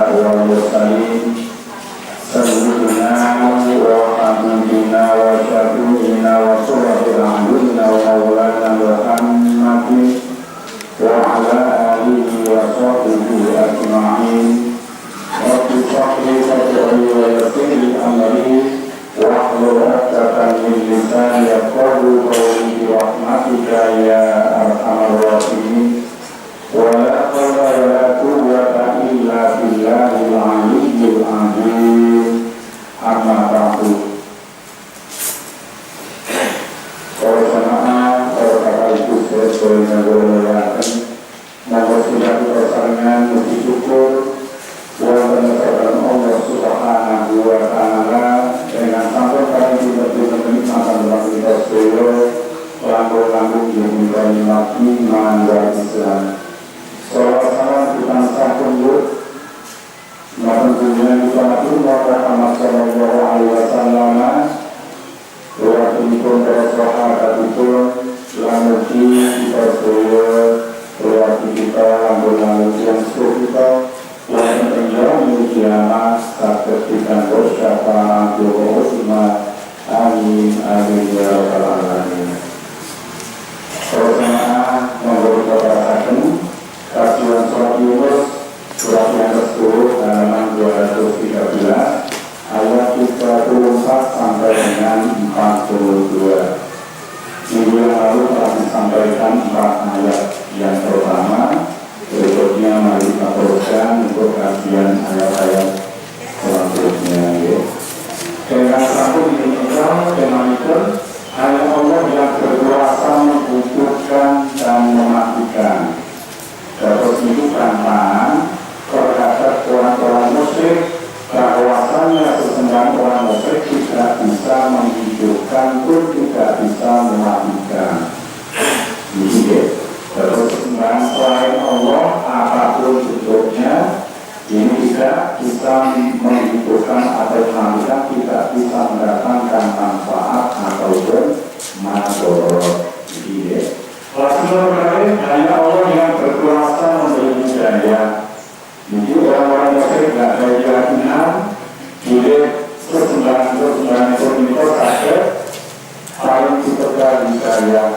والمرسلين سيدنا وحبيبنا وشفيعنا وقرة أعيننا ومولانا محمد وعلى آله وصحبه أجمعين. رب اشرح لي صدري ويسر لي أمري واحلل عقدة من لساني يفقهوا قولي برحمتك يا أرحم الراحمين. ولا حول ولا قوة إلا بالله العلي العظيم. أما بعد. Para jemaah, para bapak ibu semuanya bermuliakan, maka sudah bersalingan puji syukur wonten kepada Allah Subhanahu wa Ta'ala dengan sampai kali kita menikmati dalam kita sedaya langkah-langkah yang menikmati mandat Islam. Salam kita sambut mohon tunjunan kita Muhammad sallallahu alaihi wasallam walaupun para sahabat itu selamat kita semua berarti kita lalu yang kita yang menjadi kiamat saksikan bersama Tuhan Umat. Amin amin ya rabbal alamin. Bersama memberi keberkatan Kajian Surat Yunus surat yang ke-10 halaman 213 ayat 34 sampai dengan 42. Minggu yang lalu telah disampaikan 4 ayat yang pertama. Berikutnya mari kita teruskan untuk kajian ayat-ayat selanjutnya. Dengan satu diinginkan kemanikan hanya Allah yang berkuasa menghidupkan dan mematikan. Dapat menunjukkan terhadap orang-orang musyrik bahwasannya sesungguhnya orang musyrik tidak bisa menghidupkan pun tidak bisa mematikan. Jadi dapat sesungguhnya selain Allah apapun bentuknya ini tidak bisa menghidupkan atau mematikan, tidak bisa mendatangkan manfaat ataupun madharat. Jadi Rasulullah hanya Allah yang berkuasa memberi hidayah. Jadi orang-orang musyrik tidak ada keyakinan jadi persembahan itu saja paling diberikan hidayah.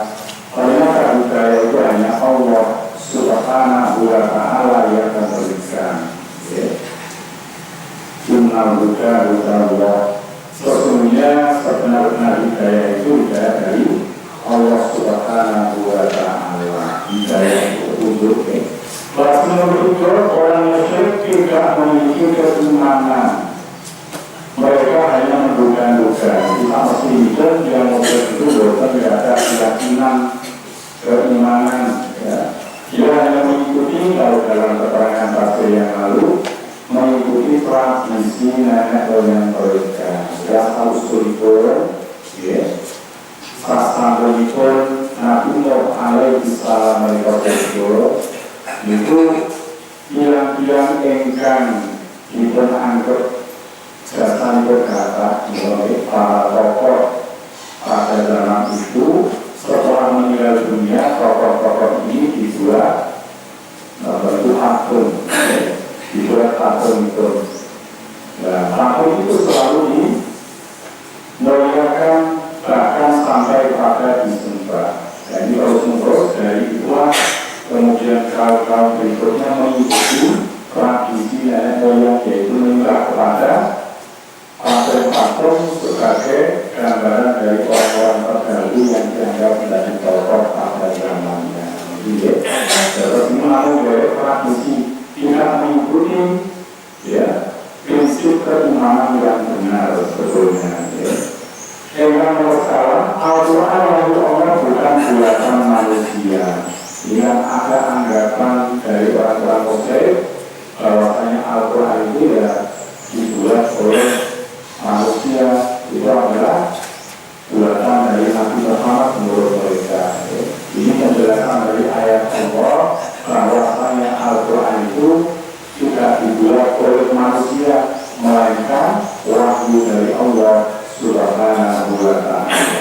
Ternyata hidayah itu hanya Allah Subhanahu wa Ta'ala yang memberikan. Innal huda Allah. Sesungguhnya sebenar-benar hidayah itu hidayah dari Allah Subhanahu wa Ta'ala. Hidayah petunjuk. Menurut orang musyrik tidak memiliki keimanan. Mereka hanya menduga-duga. Kita mesti hidup yang musyrik itu bukan tidak ada keyakinan, keimanan. Dia hanya mengikuti, kalau dalam keterangan tafsir yang lalu, mengikuti tradisi nenek moyang mereka. Ya usulipun, sasampunipun Nabi Nuh alaihi salam mereka itu bilang-bilang engkang dipun anggap dasar berkata mulai para tokoh pada zaman itu setelah meninggal dunia tokoh-tokoh ini dibuat bentuk patung, dibuat patung itu. Nah, patung itu selalu dimuliakan bahkan sampai pada disembah. Jadi terus dari itulah kemudian kaum berikutnya mengikuti tradisi nenek moyang, yaitu menyembah kepada patung-patung sebagai gambaran dari orang-orang terdahulu yang dianggap menjadi tokoh pada zamannya. Jadi, terus melalui tradisi tidak mengikuti prinsip keimanan yang benar sebetulnya. Yang pertama, Al-Quran yang Allah bukan buatan manusia. Yang ada anggapan dari orang-orang musyrik bahwasanya Al-Quran itu dibuat oleh manusia, itu adalah buatan dari Nabi Muhammad menurut mereka. Ini penjelasan dari ayat Allah bahwasanya Al-Quran itu tidak dibuat oleh manusia, melainkan wahyu dari Allah Subhanahu wa Ta'ala.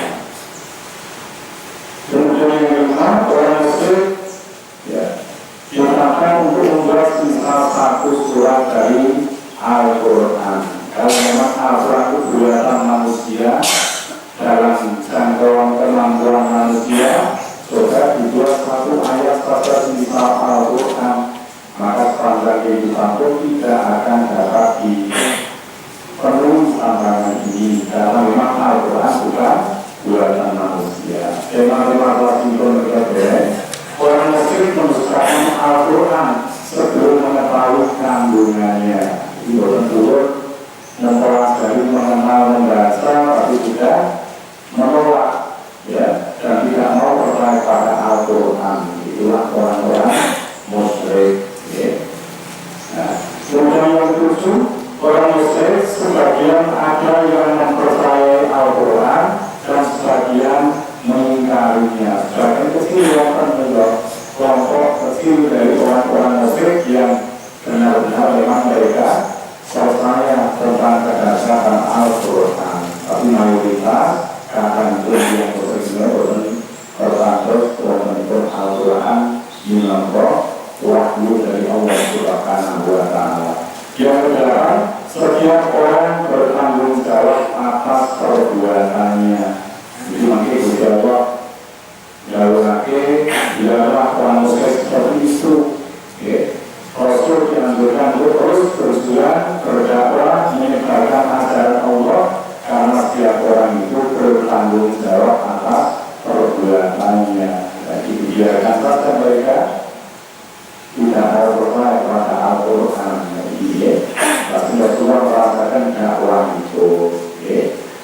kehidupan pun tidak akan dapat dipenuhi tantangan ini, karena memang Al-Quran bukan buatan manusia. Tema-tema Washington berbeda. Orang Muslim menuliskan Al-Quran sebelum mengetahui kandungannya. Itu tentu mempelajari, mengenal, membaca, tapi juga menolak, ya, dan tidak mau percaya pada Al-Quran. Itulah orang-orang musyrik. Ya. Nah, kemudian yang ketujuh, orang musyrik sebagian ada yang mempercayai Al-Quran dan sebagian mengingkarinya. Sebagian kecil yang terbentuk kelompok kecil dari orang-orang musyrik yang benar-benar memang mereka percaya tentang kedasaan Al-Quran, tapi mayoritas karena itu yang bersifat terus membentuk Al-Quran minangka wahyu dari Allah Subhanahu wa Ta'ala. Yang kedelapan, setiap orang bertanggung jawab atas perbuatannya. Jadi makanya berjawab jalurake dilakukan orang musyrik seperti itu. Rasul dianjurkan untuk terus berjuang berdakwah menyebarkan ajaran Allah, karena setiap orang itu bertanggung jawab atas perbuatannya. Jadi biarkan saja mereka tidak mau percaya pada Al-Quran. Tapi Rasulullah merasakan dakwah itu.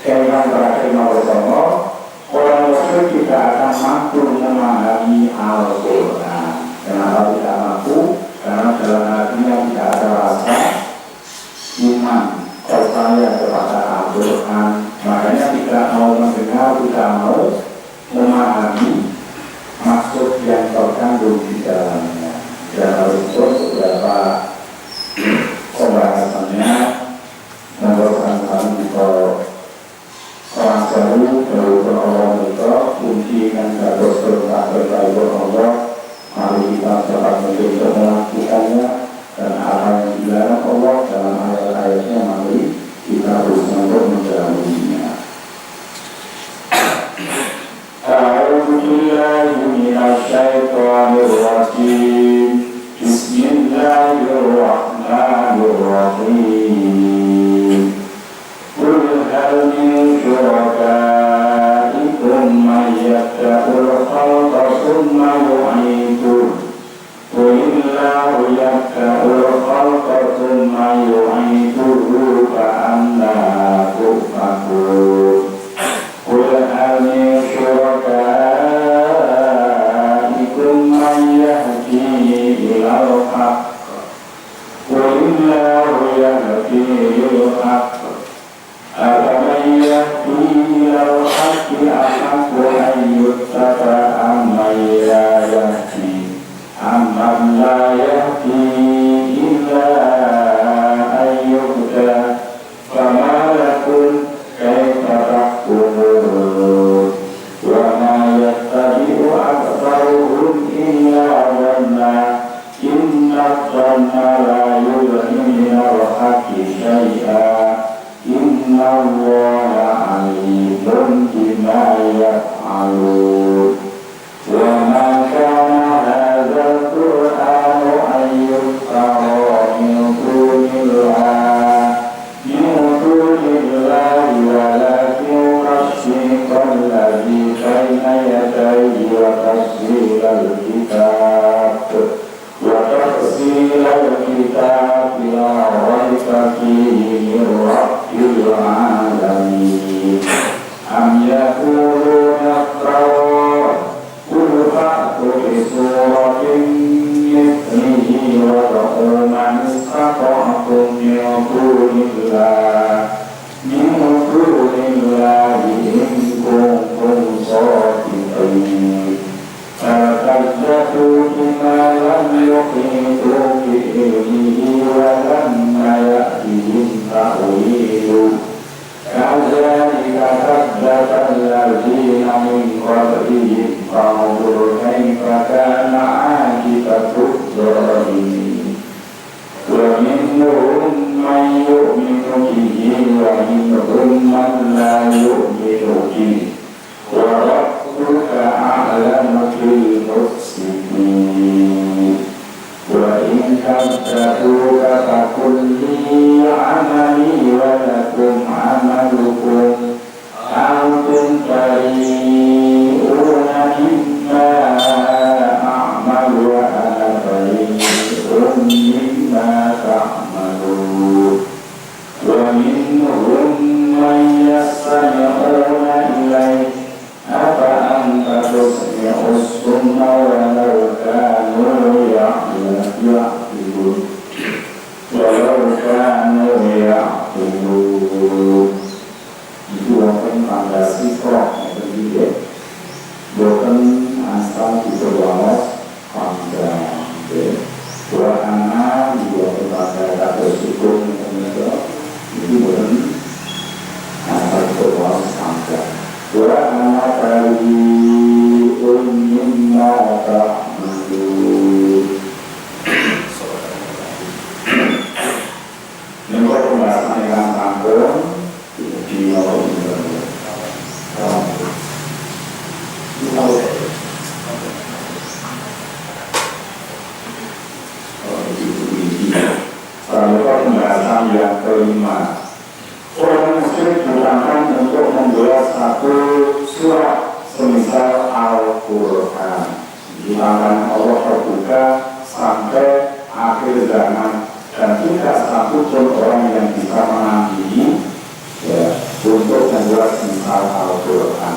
Yang terakhir nomor 9, orang musyrik tidak akan mampu memahami Al-Quran. Kenapa tidak mampu? Karena dalam hatinya tidak ada rasa iman, percaya kepada Al-Quran. Makanya tidak mau mendengar, tidak mau memahami maksud yang terkandung di dalamnya. Dan harus beberapa pembahasannya menurutkan kita orang baru berolong itu kunci yang harus berkata Allah. Mari kita dapat mencoba melakukannya, dan apa yang dilarang Allah dalam ayat-ayatnya, mari kita harus menjauhinya. A'udzu billahi minasyaitonir rajim. Bismillahirrahmanirrahim. Qul hal min syurakaikum may yabda'ul khalqa tsumma yu'iduhu qulillahu yabda'ul khalqa tsumma yu'iduhu fa anna tufakun. Qul hal min syurakaikum may yahdi ilal haqq qulillahu yahdi ilal haqq afaman yahdi ilal haqqi ahaqqu an yuttaba'a amman la yahdi amman la yahdi illa an yuhda fama lakum kaifa tahkumun wa ma yattabi'u aktharuhum illa dhanna inna dhanna la yughni minal haqqi shay'an inna Allaha alimun bima yaf'alun. Wa ma kana hadzal Qur'anu an yuftara min dunillahi walakin tasdiqal ladzi baina yadayhi wa tafsilal kitab la raiba fihi min rabbil alamin. Am yaquluna iftara qul fa'tu bi suratin mithlihi wa da'u man istata'tum min dunillahi in kuntum shadiqin. فَكَذَّبُوا بِمَا لَمْ يُحِيطُوا بِعِلْمِهِ وَلَمَّا يَأْتِهِمْ تَأْوِيلُهُ كَذَلِكَ كَذَّبَ الَّذِينَ مِنْ قَبْلِهِمْ فَانظُرْ كَيْفَ كَانَ عَاقِبَةُ الظَّالِمِينَ. وَمِنْهُمْ مَنْ يُؤْمِنُ بِهِ وَمِنْهُمْ مَنْ لَا يُؤْمِنُ بِهِ وَرَبُّكَ أَعْلَمُ بِالْمُفْسِدِينَ. وَإِنْ كَذَّبُوا Islam yang kelima. Orang musyrik dilarang untuk membuat satu surat semisal Al-Quran. Dilarang Allah terbuka sampai akhir zaman dan tidak satu pun orang yang bisa menandingi untuk membuat semisal Al-Quran.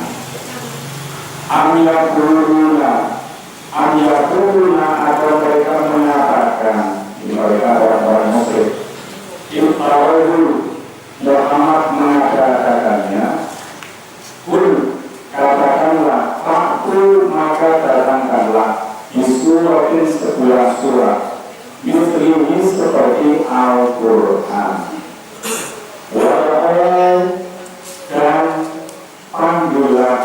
Amyakuluna atau mereka mengatakan, mereka orang-orang musyrik, Iqtarahu Muhammad mengatakannya, katakanlah, aku maka datangkanlah disuratin sebuah surat mislihi seperti Al-Quran. Dan panggillah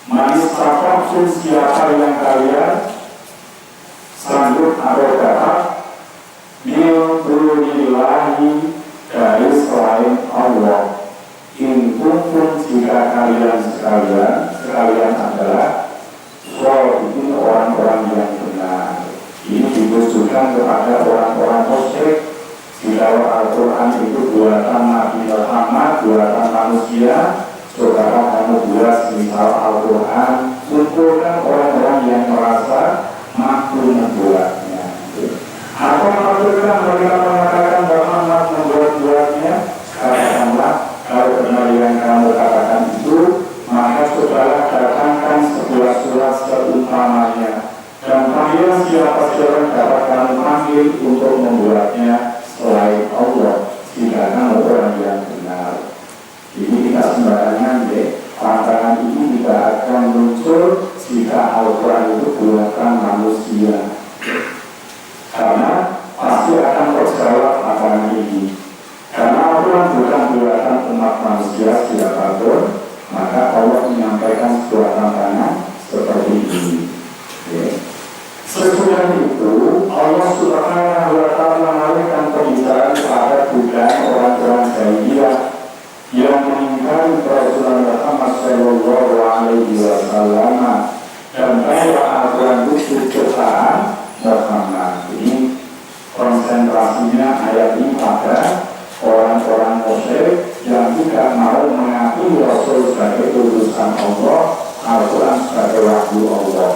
manistafaksun siapa yang kalian sanggup atau dapat mil'unillahi dari selain Allah. In kuntum jika kalian sekalian adalah sholihin orang-orang yang benar. Ini ditujukan kepada orang-orang musyrik. Jika Al-Quran itu buatan Nabi Muhammad, buatan manusia, saudara kamu buat semisal Al-Quran, kumpulkan orang-orang yang merasa mampu membuatnya. Atau apabila mereka mengatakan Muhammad membuat-buatnya, katakanlah, kalau benar yang kamu katakan itu, maka saudara datangkan sebuah surat seumpamanya, dan panggil siapa saja dapat kamu panggil untuk membuatnya selain Allah, jika kamu orang yang benar. Jadi tidak sembarangan pantangan ini tidak akan muncul jika Al-Quran itu buatan manusia, karena pasti akan terjawab pantangan ini. Karena Al-Quran bukan buatan umat manusia siapapun, maka Allah menyampaikan sebuah tantangan seperti ini. Sesudah itu Allah Subhanahu wa Ta'ala mengalihkan pembicaraan pada budaya orang-orang jahiliyah yang mengingkari Rasulullah Muhammad Sallallahu Alaihi Wasallam dan bahwa Al-Quran itu ciptaan Muhammad. Ini konsentrasinya ayat ini pada orang-orang musyrik yang tidak mau mengakui Rasul sebagai utusan Allah, Al-Quran sebagai wahyu Allah.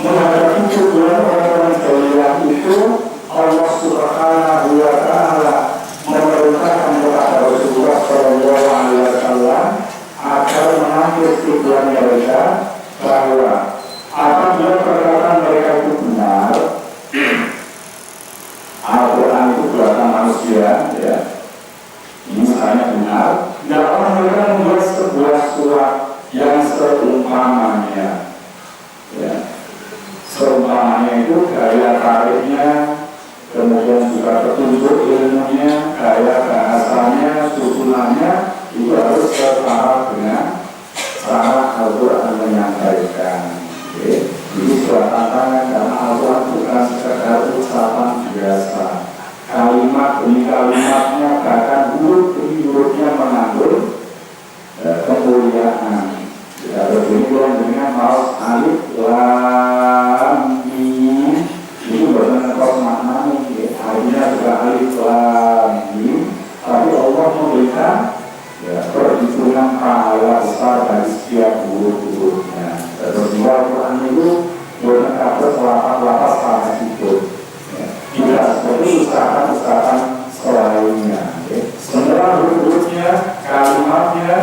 Menghadapi kedua orang-orang jahiliyah itu, Allah Subhanahu wa Ta'ala memerintahkan kepada Rasulullah Sallallahu Alaihi Wasallam agar menangkis tujuan mereka bahwa apabila perkataan mereka itu benar, Al-Quran itu buatan manusia, ini misalnya benar, dapat mereka membuat sebuah surat yang seumpamanya, seumpamanya itu gaya tariknya, kemudian juga petunjuk ilmunya, gaya bahasanya, susunannya itu harus setara dengan cara Al-Quran menyampaikan. Ini sebuah tantangan karena Al-Quran bukan sekedar ucapan biasa. Kalimat demi kalimatnya, bahkan huruf demi hurufnya mengandung kemuliaan. Begini dengan maus alif lam mim itu benar kos maknanya, artinya juga alif lam mim, tapi Allah memberikan perhitungan pahala besar dari setiap huruf-hurufnya. Terus di Al-Quran itu benar kabar lapas pada itu. Tidak seperti usahakan selainnya. Sementara huruf-hurufnya, kalimatnya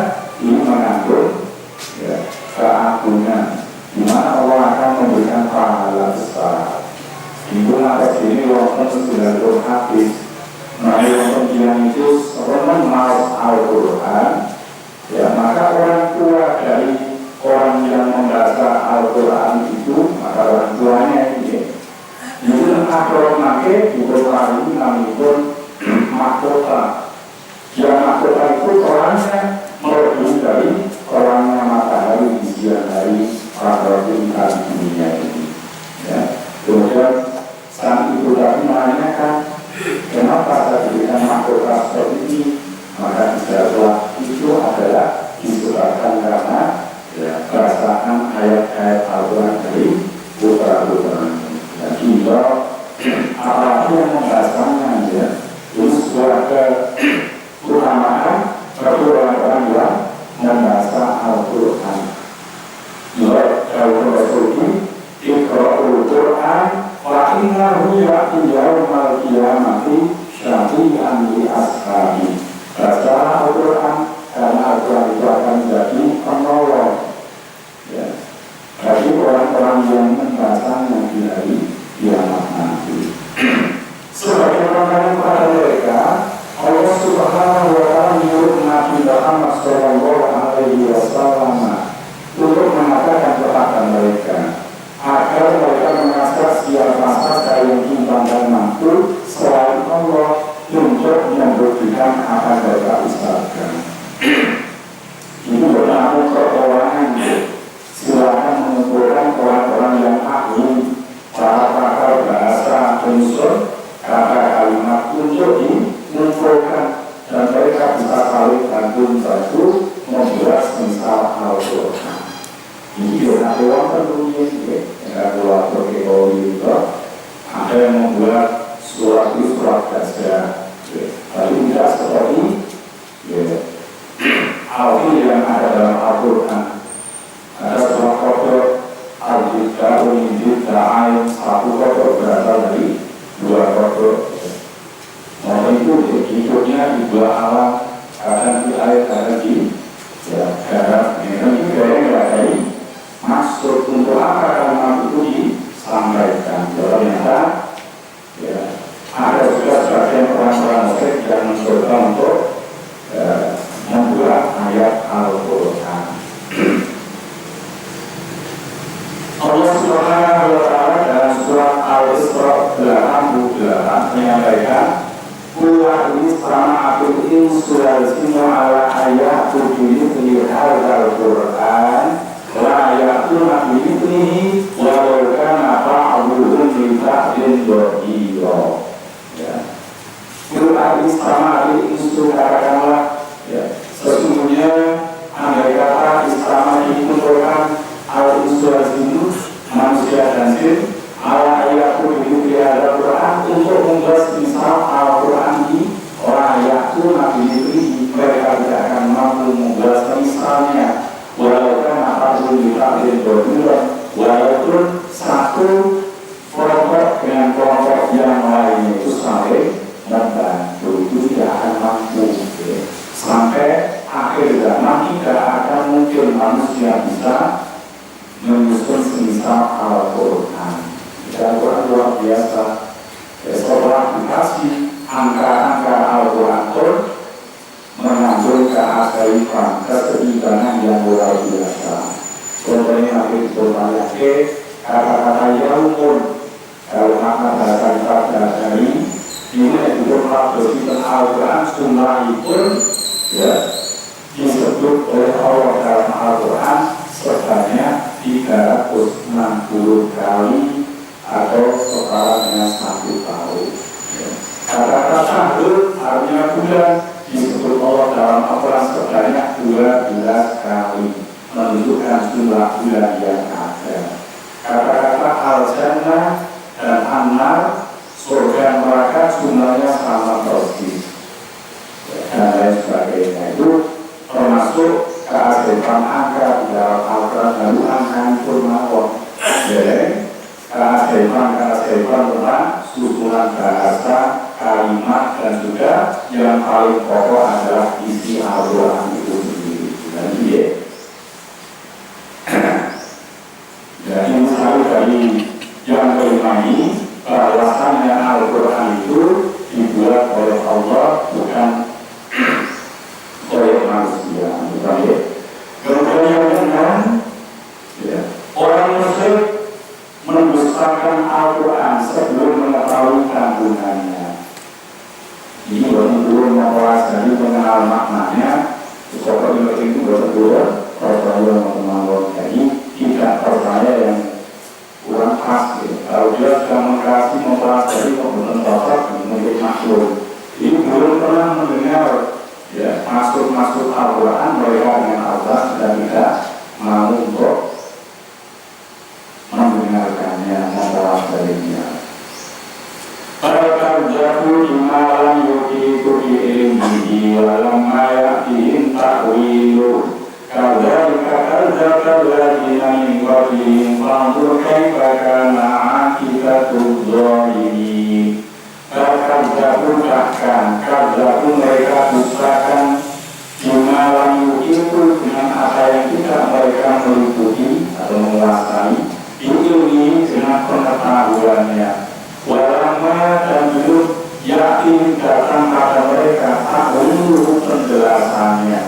ini mengandung keagungan, di mana Allah akan memberikan pahala besar. Ibu atas ini walaupun sudah hadis, maka walaupun yang itu serenang mau Al-Quran, maka orang tua dari orang yang membaca Al-Quran itu, maka orang tuanya ini itu akhirnya make bukan kali ini kami pun mahkota. Yang mahkota itu orangnya melebihi dari orangnya matahari di siang hari pada tingkat dunia ini. Kemudian sang ibu tadi menanyakan kenapa saya diberikan mahkota seperti ini, maka dijawablah itu adalah disebabkan karena perasaan ayat-ayat Al-Quran dari putra-putra. Jadi apalagi yang membahasanya ini sebuah Fa'innahu ya'ti yawmal qiyamati syafi'an li ashabi. Baca Al-Quran, karena Al-Quran itu akan menjadi penolong ya, bagi orang-orang yang membacanya di hari kiamat nanti. Sebagai makanan pada mereka, Allah Subhanahu wa Ta'ala menyuruh Nabi Muhammad Shallallahu Alaihi Wasallam untuk mengatakan kepada mereka agar mereka mengasah siapa saja yang timbang dan mampu selain Allah untuk membuktikan apa yang mereka usahakan. Ini berlaku perorangan. Silakan mengumpulkan orang-orang yang ahli, para pakar bahasa unsur kata kalimat untuk mengumpulkan, dan mereka bisa saling bantu membuat misal Al-Quran. Ini berlaku orang tentunya yang keluar berkebun itu ada yang membuat surat gajah, tapi tidak seperti Al-Quran yang ada dalam Al-Quran. Ada surat kodok Al-Jidda, Al-Jidda, Ain, satu kodok berasal dari dua kodok. Nah itu hidupnya di dua alam, kadang di air, kadang di darat. Ini gaya dari maksud untuk apa kalimat itu disampaikan. Ternyata ada juga sebagian orang-orang musyrik yang mencoba untuk membuat ayat Al-Quran. Allah Subhanahu wa Ta'ala dalam surat Al-Isra 88 menyampaikan Qul istama'atul insu wal jinnu ala ayatin bimithli hadzal Qur'an la ya'tuna bimithlihi walau kana ba'duhum li ba'din dhahira. Qul istama'atul insu, katakanlah sesungguhnya andai kata istama dikumpulkan al-insu wal jinnu, manusia dan jin, ala ayatu bimithli hadzal Qur'an, untuk membuat misal Al-Quran di orang ayatu nabi bimithli, mereka tidak akan mampu membuat misalnya walaupun apapun dikatakan berbeda, walaupun satu kelompok dengan kelompok yang lain itu saling membantu, itu tidak akan mampu sampai akhir zaman. Tidak akan mungkin manusia bisa menyusun semisal Al-Quran. Al-Quran luar biasa. Setelah dikasih angka-angka Al-Quran pun mengandung keajaiban, keseimbangan yang luar biasa. Contohnya nanti diperbanyak kata-kata yaumun. Kalau makna bahasa kita dari ini juga berbicara Al-Quran jumlah itu disebut oleh Allah dalam Al-Quran sebanyak 360 kali atau setara dengan 1 tahun. Kata-kata syahrul artinya bulan disebut Allah dalam Al-Quran sebanyak 12 kali, menunjukkan jumlah bulan yang ada. Kata-kata al-jannah dan an-nar, surga neraka, jumlahnya sama persis dan lain sebagainya. Itu termasuk keajaiban angka di dalam Al-Quran dan angka purnawon. Jadi keajaiban tentang susunan bahasa, kalimat, dan juga yang paling pokok adalah isi Al-Quran itu sendiri. Jadi misalnya dari yang kelima ini, bahwasannya Al-Quran itu dibuat oleh Allah, bukan oleh manusia. Kemudian yang keenam, orang musyrik mendustakan Al-Quran sebelum mengetahui kandungannya. Ini belum mempelajari mengenal maknanya. Seperti itu betul percaya mengenal. Jadi tidak percaya yang kurang pas. Kalau dia sudah mengkaji mempelajari pembentukan bapak menjadi makhluk, ini belum pernah mendengar maksud Al-Quran, mereka dengan Allah sudah tidak mau untuk mendengarkannya, mempelajarinya. Para jatuh di malam yuki kuki ilmihi walam ayatihim ta'wilu kadzalika kadzdzaba alladziina min qablihim fanzur kaifa kana 'aqibatul Kadzabun bahkan kadzabun mereka dustakan Jumalan itu dengan apa yang tidak mereka meliputi atau menguasai ini dengan pengetahuannya. Walama dan belum yakin datang pada mereka tak menurut penjelasannya.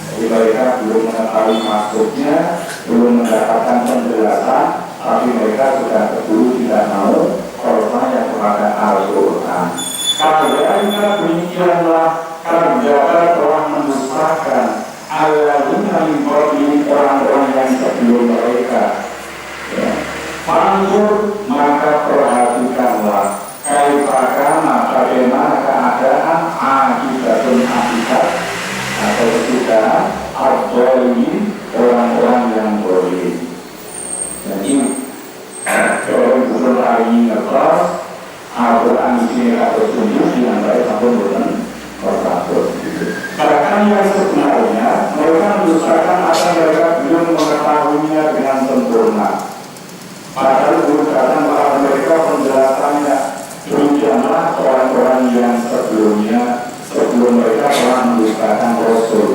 Jadi mereka belum mengetahui maksudnya, belum mendapatkan penjelasan, tapi mereka sudah keburu tidak mau percaya kepada Al-Quran. Karena demikianlah karena telah mendustakan alladzina min qablihim orang-orang yang sebelum mereka. Fanzur maka perhatikanlah kaifakana bagaimana keadaan akibatun akibat atau kesudahan al-zalimin orang-orang yang zalim. Jadi kalau bukan hari ini ngepas Al-Quran di sini atau tunjuk dengan baik ataupun bukan berkabut. Bahkan yang sebenarnya mereka mendustakan apa mereka belum mengetahuinya dengan sempurna. Padahal belum datang kepada mereka penjelasannya. Demikianlah orang-orang yang sebelum mereka telah mendustakan Rasul.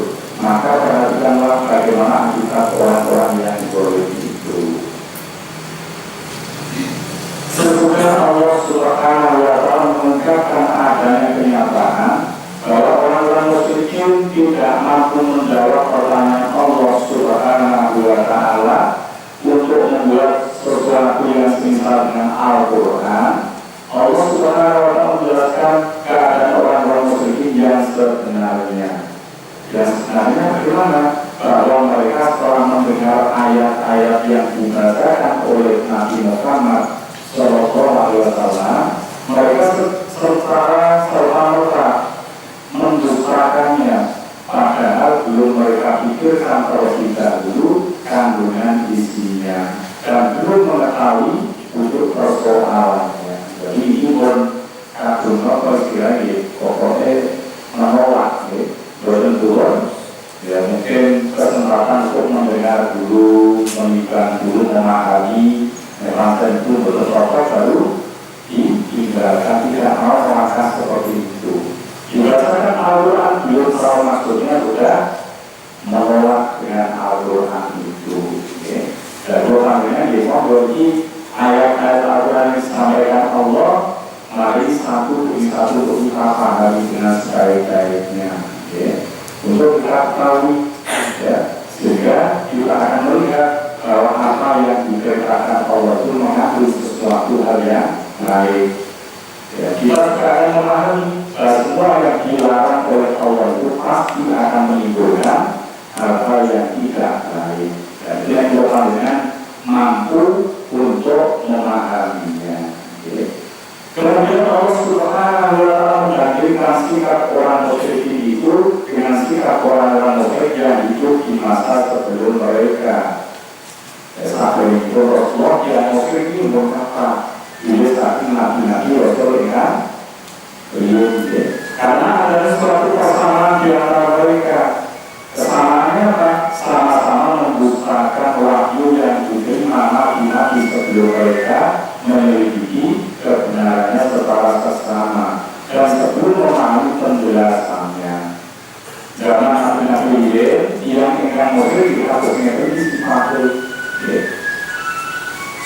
Maka perhatikanlah bagaimana akibat orang-orang yang zalim itu. Sesudah Allah Subhanahu wa Ta'ala mengungkapkan adanya kenyataan bahwa orang-orang musyrikin tidak mampu menjawab pertanyaan Allah Subhanahu wa Ta'ala untuk membuat sesuatu yang semisal dengan Al-Quran. Allah Subhanahu wa Ta'ala menjelaskan keadaan orang-orang musyrikin yang sebenarnya. Yang sebenarnya bagaimana? Bahwa mereka telah mendengar ayat-ayat yang dibacakan oleh Nabi Muhammad Sallallahu Alaihi Wasallam, mereka secara serta-merta mendustakannya, padahal belum mereka pikirkan terlebih dahulu kandungan isinya dan belum mengetahui untuk persoalannya. Jadi ini pun kagum apa istilahnya, pokoknya menolak, belum turun. Ya mungkin kesempatan untuk mendengar dulu, menimbang dulu, memahami. Memang tentu betul cocok baru ditinggalkan, tidak mau melangkah seperti itu. Dirasakan Al-Quran belum tahu maksudnya, sudah menolak dengan Al-Quran itu. Dan orangnya dia mau bagi ayat-ayat Al-Quran yang disampaikan Allah, mari satu demi satu untuk kita pahami dengan sebaik-baiknya. Untuk kita tahu, sehingga kita akan melihat bahwa apa yang diperintahkan Allah itu mengatur sesuatu hal yang baik. Kita akan memahami bahwa semua yang dilarang oleh Allah itu pasti akan menimbulkan hal-hal yang tidak baik. Dan itu yang kita dengan mampu untuk memahaminya. Kemudian Allah Subhanahu wa Ta'ala menggantikan sikap orang musyrik itu dengan sikap orang-orang musyrik yang hidup di masa sebelum mereka. Sampai itu Rasulullah yang musyrik ini berkata, bila saat Nabi Rasul dengan beliau, karena ada suatu persamaan di antara mereka. Kesamaannya apa? Sama-sama mendustakan wahyu yang diterima Nabi sebelum mereka menyelidiki kebenarannya secara sesama dan sebelum memahami penjelasannya. Karena Nabi yang ingkang musyrik dihapusnya itu dipakai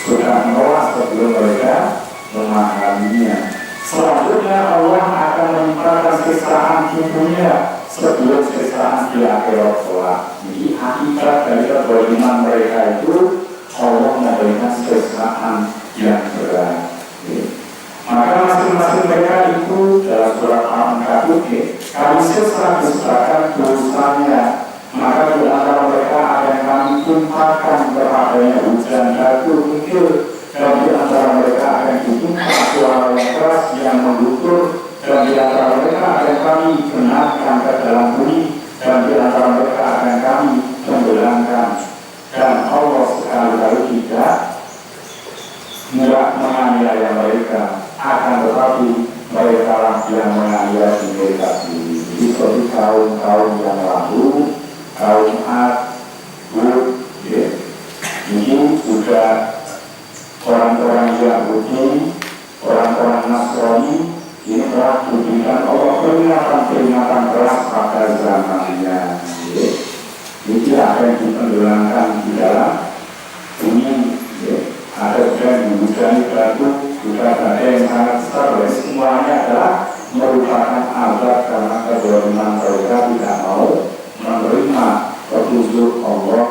sudah menolak sebelum mereka memahaminya. Selanjutnya Allah akan menimpakan siksaan di dunia sebelum siksaan di akhirat kelak. Jadi akibat dari kezaliman mereka itu Allah memberikan siksaan yang berat. Maka masing-masing mereka itu dalam surat Al-Ankabut, kami siksa-sisakan dosanya. Maka di antara mereka ada yang kami tumpahkan kepadanya hujan batu mungil, dan di antara mereka ada yang ditumpah suara yang keras yang menggutur, dan di antara mereka ada yang kami benarkan ke dalam bumi, dan di antara mereka ada yang kami tenggelamkan. Dan Allah sekali-kali tidak menganiaya mereka, akan tetapi mereka lah yang menganiaya mereka sendiri. Jadi seperti kaum-kaum yang lalu, kaum Ad, Hud, ini sudah orang-orang Yahudi, orang-orang Nasrani, ini telah peringatan keras pada zamannya. Ini akan ditenggelamkan di dalam bumi. Ada juga yang menghujani batu, juga ada yang sangat besar. Semuanya adalah merupakan azab karena kezaliman mereka tidak mau menerima petunjuk Allah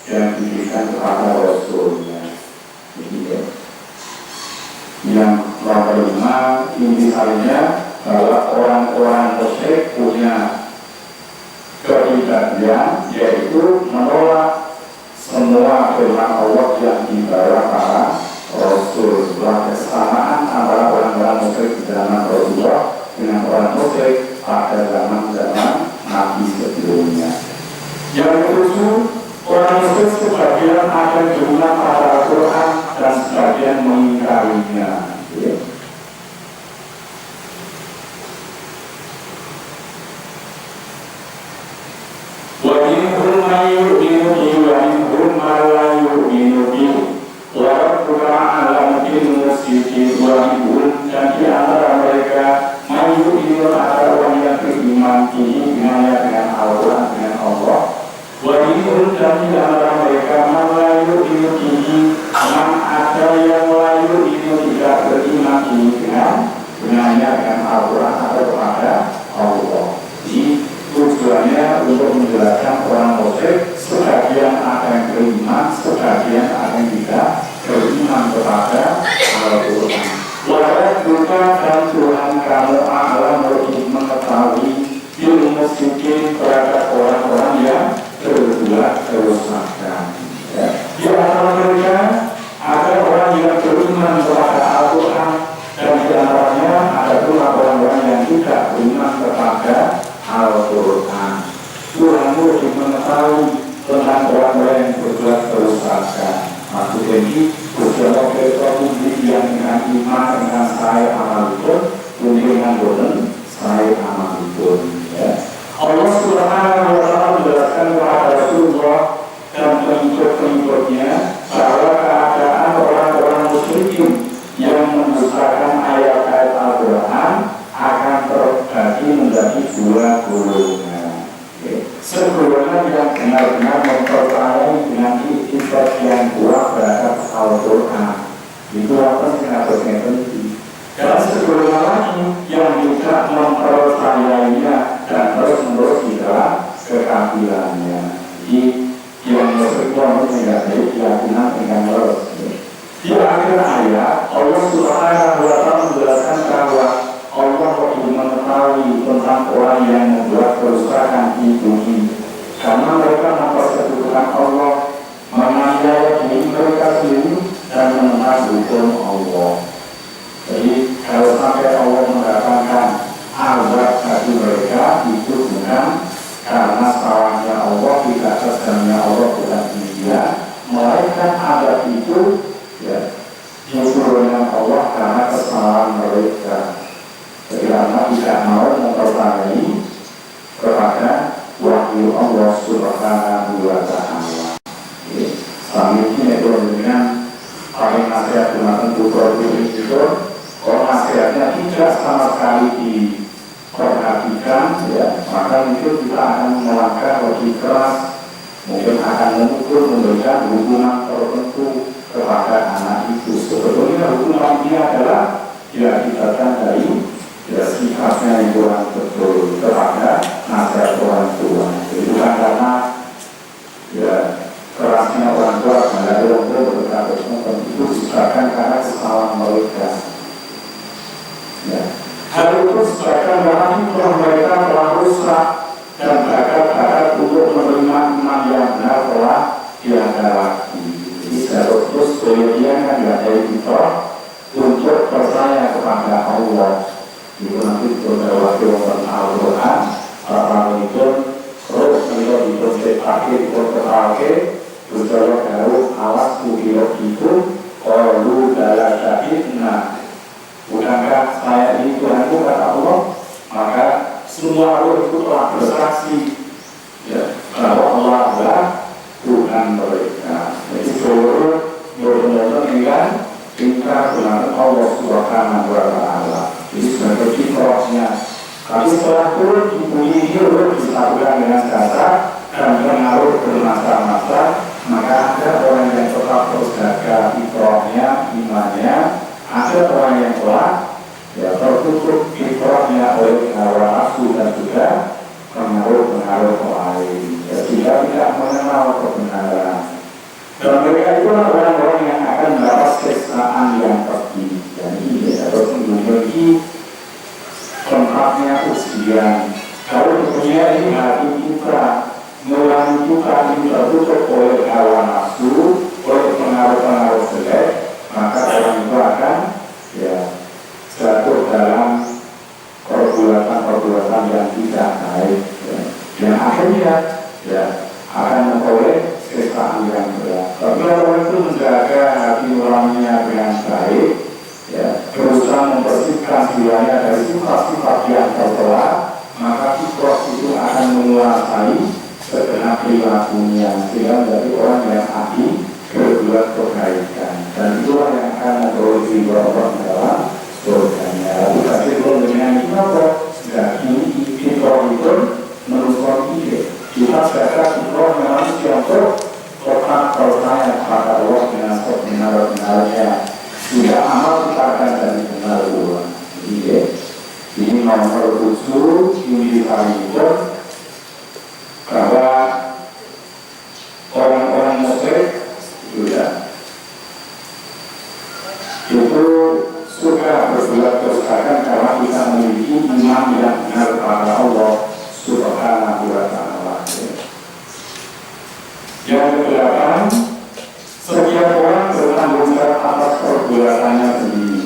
yang diberikan kepada Rasulnya. Yang kelima, intinya bahwa orang-orang musyrik punya kepribadian, yaitu menolak semua firman Allah yang dibawa para Rasul. Sebuah kesamaan antara orang-orang musyrik di zaman Rasulullah dengan orang musyrik pada zaman-zaman Nabi sebelumnya. Yang ketujuh, orang musyrik sebagian akan beriman pada Al-Quran dan sebagian mengingkarinya. وَمِنْهُمْ مَنْ يُؤْمِنُ بِهِ وَمِنْهُمْ مَنْ لَا يُؤْمِنُ بِهِ وَرَبُّكَ أَعْلَمُ بِالْمُفْسِدِينَ. وَمِنْهُمْ, dan di antara mereka, man yu'minu, ada orang yang beriman bihi dengan Al-Quran, dengan Allah. وَمِنْهُمْ, dan di antara mereka, man la yu'minu bihi, man ada yang la yu'minu, tidak beriman bihi dengan Al-Quran atau kepada Allah. Tujuannya untuk menjelaskan orang musyrik, sebagian ada yang beriman, sebagian ada yang tidak beriman kepada Al-Quran. Walau juga dan Tuhan kamu adalah lebih mengetahui ilmu sedikit terhadap orang-orang yang berbuat kerusakan. Di antara mereka ada orang yang beriman kepada Al-Quran, dan di antaranya ada pula orang-orang yang tidak beriman kepada Al-Quran. Tuhanmu lebih mengetahui tentang orang-orang yang berbuat kerusakan. Maksudnya ini berjalan ke publik yang dengan iman dengan saya amal itu, dengan boten saya amal itu. Allah Subhanahu wa Ta'ala menjelaskan kepada Rasulullah dan pengikut-pengikutnya bahwa keadaan orang-orang musyrikin yang mendustakan ayat-ayat Al-Quran akan terbagi menjadi dua golongan. Segolongan yang benar-benar mempercayai dengan itikad yang kuat terhadap Al-Quran, itu apa yang penting. Dan segolongan lagi yang tidak mempercayainya dan terus-menerus di dalam kekafirannya. Jadi yang bersekolah menjadi keyakinan dengan terus. Di akhir ayat Allah Subhanahu wa Ta'ala menjelaskan bahwa Allah lebih mengetahui tentang orang yang membuat kerusakan di bumi, karena mereka mempersekutukan Allah, menganiaya diri mereka sendiri dan menentang hukum Allah. Jadi kalau sampai Allah mendatangkan azab bagi mereka, itu bukan karena salahnya Allah, tidak kesenangannya Allah, bukan demikian, melainkan azab itu diturunkan Allah karena kesalahan mereka. Karena tidak mau mempercayai kepada wahyu Allah Subhanahu wa Ta'ala. Selanjutnya itu dengan paling nasihat dengan putra putri itu, kalau nasihatnya tidak sama sekali diperhatikan, maka itu kita akan melangkah lebih keras, mungkin akan mengukur memberikan hukuman tertentu kepada anak itu. Sebetulnya hukuman ini adalah diakibatkan dari sifatnya yang kurang betul kepada nasihat orang tua. Jadi bukan karena kerasnya orang tua pada orang tua berkata itu disebabkan karena kesalahan mereka. Hal itu disebabkan karena fitrah mereka telah rusak dan bakat-bakat untuk menerima iman yang benar telah tiada lagi. Jadi terus kemudian kan dari fitrah untuk percaya kepada Allah. Itu nanti beberapa waktu Al-Quran orang itu terus kalau dipakai berjawab jauh awas bukiro itu lu dalam syahidna, bukankah saya ini Tuhanku kata Allah, maka semua roh itu telah bersaksi bahwa Allah adalah Tuhan mereka. Jadi seluruh benar-benar dengan ingkar benar Allah Subhanahu wa Ta'ala. Jadi sebagai fitrahnya Tapi setelah turun dibunyi dilakukan dengan dasar dan pengaruh bermasa-masa, maka ada orang yang tetap terjaga fitrahnya, imannya, ada orang yang telah tertutup fitrahnya oleh hawa nafsu dan juga pengaruh-pengaruh lain, sehingga tidak mengenal kebenaran. Dan mereka itu orang-orang yang akan mendapat siksaan yang pedih. Dan ini harus memiliki lengkapnya ujian. Kalau tentunya ini hati kita, nurani kita ini tertutup oleh hawa nafsu, oleh pengaruh-pengaruh jelek, maka orang itu akan jatuh dalam perbuatan-perbuatan yang tidak baik, yang akhirnya akan memperoleh siksaan yang berat. Tapi orang itu menjaga hati nuraninya dengan baik, berusaha membersihkan jiwanya dari sifat-sifat yang tercela, maka fitrah itu akan menguasai segenap perilakunya, sehingga menjadi orang yang ahli berbuat kebaikan, dan itulah yang akan memperoleh jiwa orang dalam surganya. Lalu tadi belum dengan kita jadi fitrah itu menurut ide kita jaga fitrah manusia untuk tetap percaya kepada Allah dengan sebenar-benarnya. Tidak amal kita akan jadi benar ulang. Ini nomor 7 ini itu bahwa orang-orang musyrik itu suka berbuat kerusakan karena kita memiliki iman yang benar kepada Allah Subhanahu wa Ta'ala. Yang ke-8, setiap orang bertanggung jawab atas perbuatannya sendiri.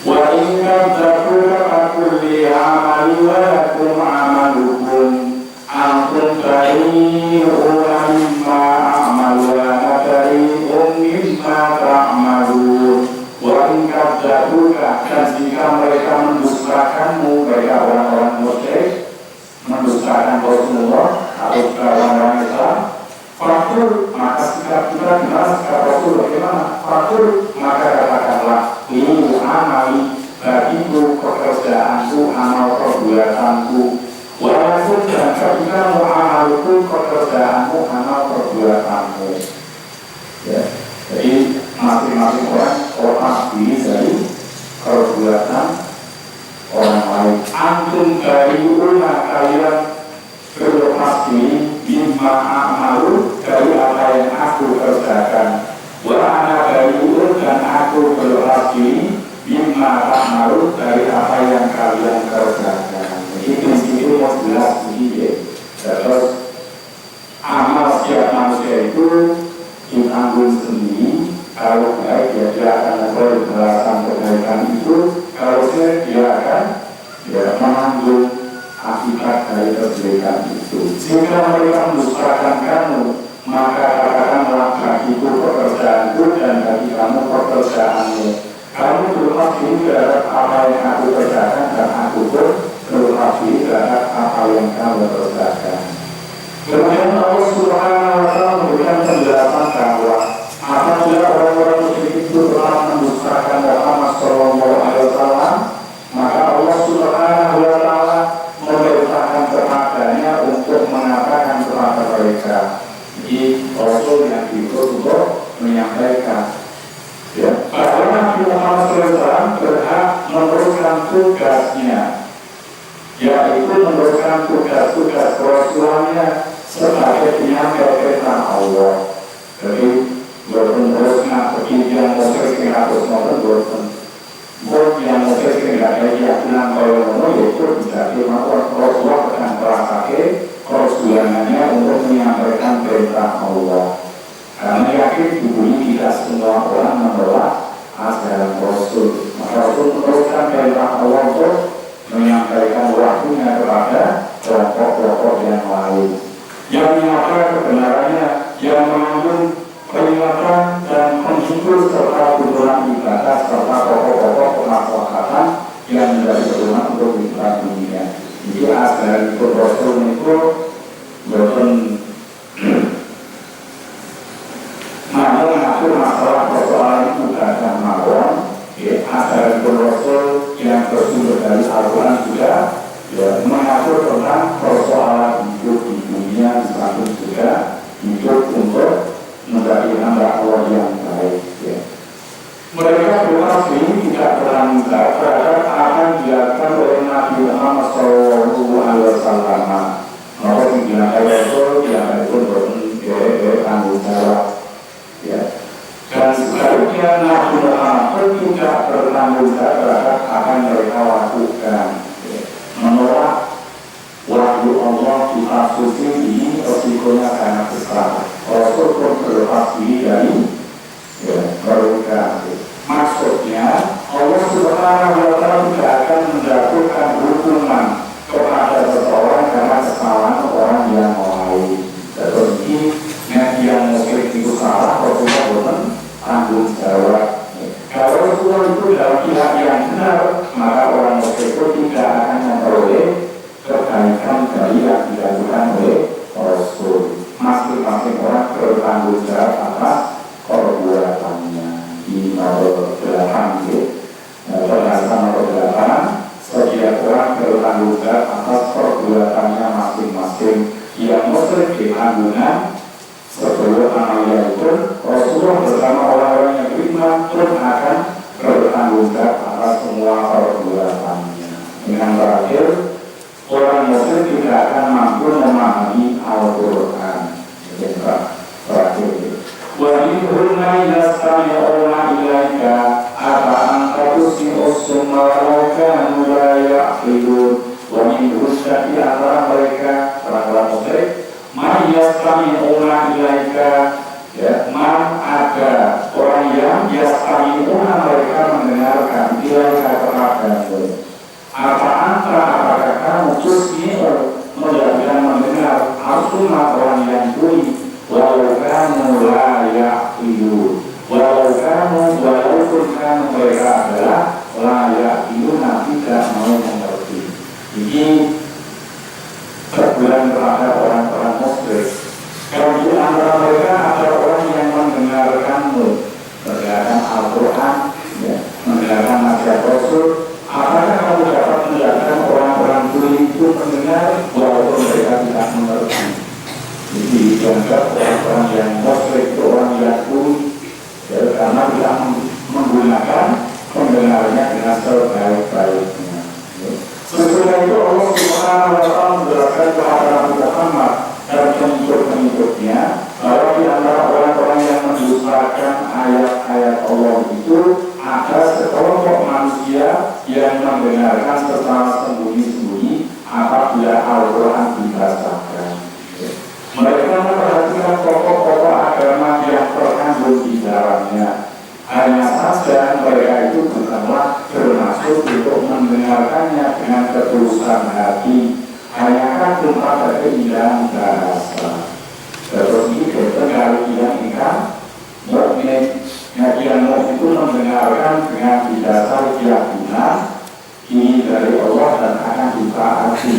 Wa inna dzakura kulli amali wa lakum amalukum antum bari'una mimma a'malu wa bari'un mimma ta'malun. Wa inna dzakura, dan jika mereka mendustakanmu, mereka orang-orang musyrik mendustakan Rasulullah atau orang-orang Islam, faktur, maka sikap kita gimana? Sikap Rasul bagaimana? Faktur, maka katakanlah ini amali, bagiku pekerjaanku, amal perbuatanku. Walaupun dan ketika mu'amalku, pekerjaanmu, amal perbuatanmu. Jadi masing-masing orang lepas diri dari perbuatan orang lain. Antum bari'una, kalian berlepas diri bima a'malu, dari apa yang aku kerjakan. Wa ana bari'un, dan aku berlepas diri bima ta'malu, dari apa yang kalian kerjakan. Jadi prinsip itu yang jelas begini. Terus amal setiap manusia itu ditanggung sendiri. Kalau baik dia akan memperoleh balasan kebaikan itu, kalau dia akan menanggung akibat dari kebaikan itu. Jika mereka mendustakan kamu, maka katakanlah bagiku pekerjaanku dan bagi kamu pekerjaanmu. Kamu berlepas diri terhadap apa yang aku kerjakan, dan aku pun berlepas diri terhadap apa yang kamu kerjakan. Kemudian Allah Subhanahu wa Ta'ala memberikan penjelasan bahwa apabila orang-orang musyrik itu telah mendustakan Muhammad Sallallahu Alaihi Wasallam, maka Allah Subhanahu wa Ta'ala memerintahkan kepadanya untuk mengatakan kepada mereka, di Rasul yang diutus untuk menyampaikan, bahwa Nabi Muhammad SAW berhak meneruskan tugasnya, yaitu meneruskan tugas-tugas Rasulnya sebagai penyampai perintah Allah. Jadi meneruskan seperti yang musyrik yang harus meneruskan. Buat yang musyrik yang ada keyakinan kalau yaitu menjadi Rasulullah akan merasake kerusulannya untuk menyampaikan perintah Allah. Karena yakin dibunyi tidak semua orang menolak ajaran Rasul. Maka Rasul meneruskan perintah Allah untuk menyampaikan wahyunya kepada kelompok-kelompok yang lain, yang menyatakan kebenarannya, yang mengandung peringatan dan menghibur serta tuntunan ibadah serta pokok-pokok kemaslahatan yang menjadi pedoman untuk kehidupan dunia. Jadi ajaran itu Rasul itu bukan mengatur masalah persoalan ibadah mawon. Ajaran itu Rasul yang bersumber dari Al-Quran yang Nabi Muhammad tidak bertanggung jawab terhadap apa yang mereka lakukan. Menolak wahyu Allah di kasus ini resikonya sangat besar. Rasul pun berlepas diri dari mereka. Maksudnya Allah Subhanahu wa Ta'ala tidak akan menjatuhkan hukuman kepada seseorang karena kesalahan orang yang lain. Jadi yang musyrik itu salah, Rasulullah bukan tanggung jawab. Kalau Rasulullah itu dalam pihak yang benar, maka orang musyrik itu tidak akan memperoleh kebaikan dari yang dilakukan oleh Rasul. Masing-masing orang bertanggung jawab atas perbuatannya. Di nomor 8 pembahasan nomor 8, setiap orang bertanggung jawab atas perbuatannya masing-masing. Yang musyrik di tanggungan sebelum amalia itu, Rasulullah bersama orang-orang yang beriman pun akan bertanggung jawab atas semua perbuatannya. Yang terakhir, orang musyrik tidak akan mampu memahami Al-Quran. Yang terakhir, وَمِنْهُمْ مَنْ يَسْتَمِعُونَ إِلَيْكَ أَفَأَنْتَ تُسْمِعُ الصُّمَّ وَلَوْ كَانُوا لَا يَعْقِلُونَ. وَمِنْهُمْ di antara mereka orang-orang musyrik, man yastami'una ilaika, ya, man ada orang yang yastami'una mereka mendengarkan ilaika kepadamu. Apakah kamu tusmi'u mendengar asuma orang yang tuli, walau kamu la ya'qilu, walaupun kamu mereka adalah la ya'qiluna, tidak mau mengerti. Ini teguran terhadap orang-orang musyrik. Kalau di antara mereka ada orang yang mendengarkanmu, mendengarkan Al-Quran, ya, mendengarkan nasihat Rasul. Apakah kamu dapat mendengarkan orang-orang tuli itu mendengar walaupun mereka tidak mengerti? Jadi dianggap orang-orang yang musyrik itu orang yang tuli, ya, karena tidak menggunakan pendengarnya dengan sebaik-baiknya. Sesudah itu Allah Subhanahu wa Ta'ala menjelaskan kepada Nabi Muhammad dan pengikut-pengikutnya bahwa di antara orang-orang yang mendustakan ayat-ayat Allah itu ada sekelompok manusia yang mendengarkan secara sembunyi-sembunyi apabila Al-Quran dibacakan. Mereka memperhatikan pokok-pokok agama yang terkandung di dalamnya. Hanya saja mereka itu bukanlah bermaksud untuk mendengarkannya dengan ketulusan hati, hanya kagum pada keindahan bahasa. Terus ini kalau yang ikan mukmin, yang mukmin itu mendengarkan dengan didasar keyakinan ini dari Allah dan akan ditaati.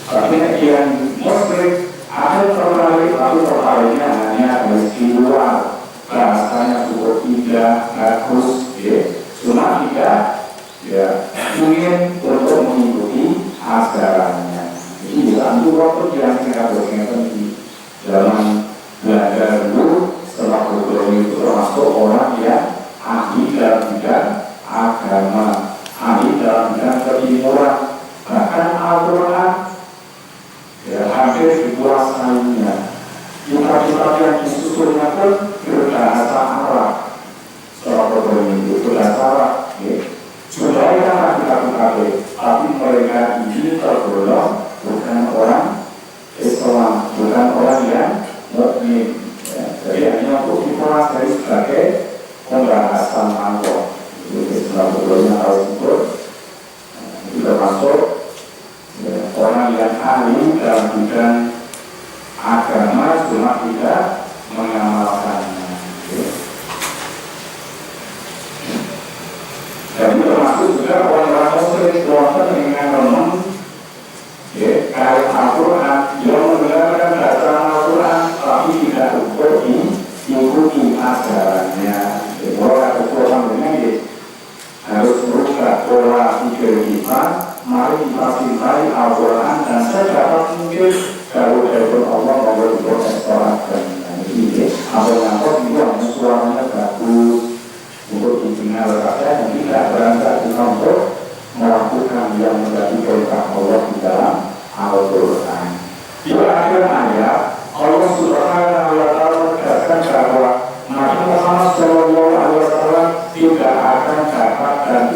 Tapi yang musyrik ada tertarik, lalu tertariknya hanya dari si luar. Bahasanya cukup indah, bagus, ya. Cuma tidak, ya, ingin untuk mengikuti ajarannya. Jadi dibantu waktu yang kita berkaitan di dalam belajar dulu setelah berburu itu termasuk orang yang ahli dalam bidang agama, ahli dalam bidang keilmuan, bahkan Al-Quran, ya, hampir dikuasainya. Kitab-kitab yang disusunnya pun berbahasa Arab. Setelah berburu itu berbahasa Arab, ya. Sudah kan kitab-kitab, tapi mereka ini tergolong bukan orang Islam, bukan orang yang mukmin. Ya. Jadi hanya untuk dipelajari sebagai pembahasan Allah. Jadi setelah berurunya harus itu termasuk, ya, orang yang ahli dalam bidang agama cuma tidak mengamalkannya. Jadi termasuk juga orang-orang musyrik wonten ingkang remen, ya, kalian Al-Quran, yang mendengarkan bacaan Al-Quran tapi tidak untuk diikuti ajarannya. Kalau orang dengan harus merubah pola pikir kita, mari kita cintai Al-Quran dan sedapat mungkin kalau telepon Allah mau diproses orang dan ini apa-apa juga suaranya bagus untuk didengar saja dan tidak berangkat untuk melakukan yang menjadi perintah Allah di dalam Al-Quran. Di akhir ayat Allah Subhanahu wa Ta'ala menegaskan bahwa Nabi Muhammad SAW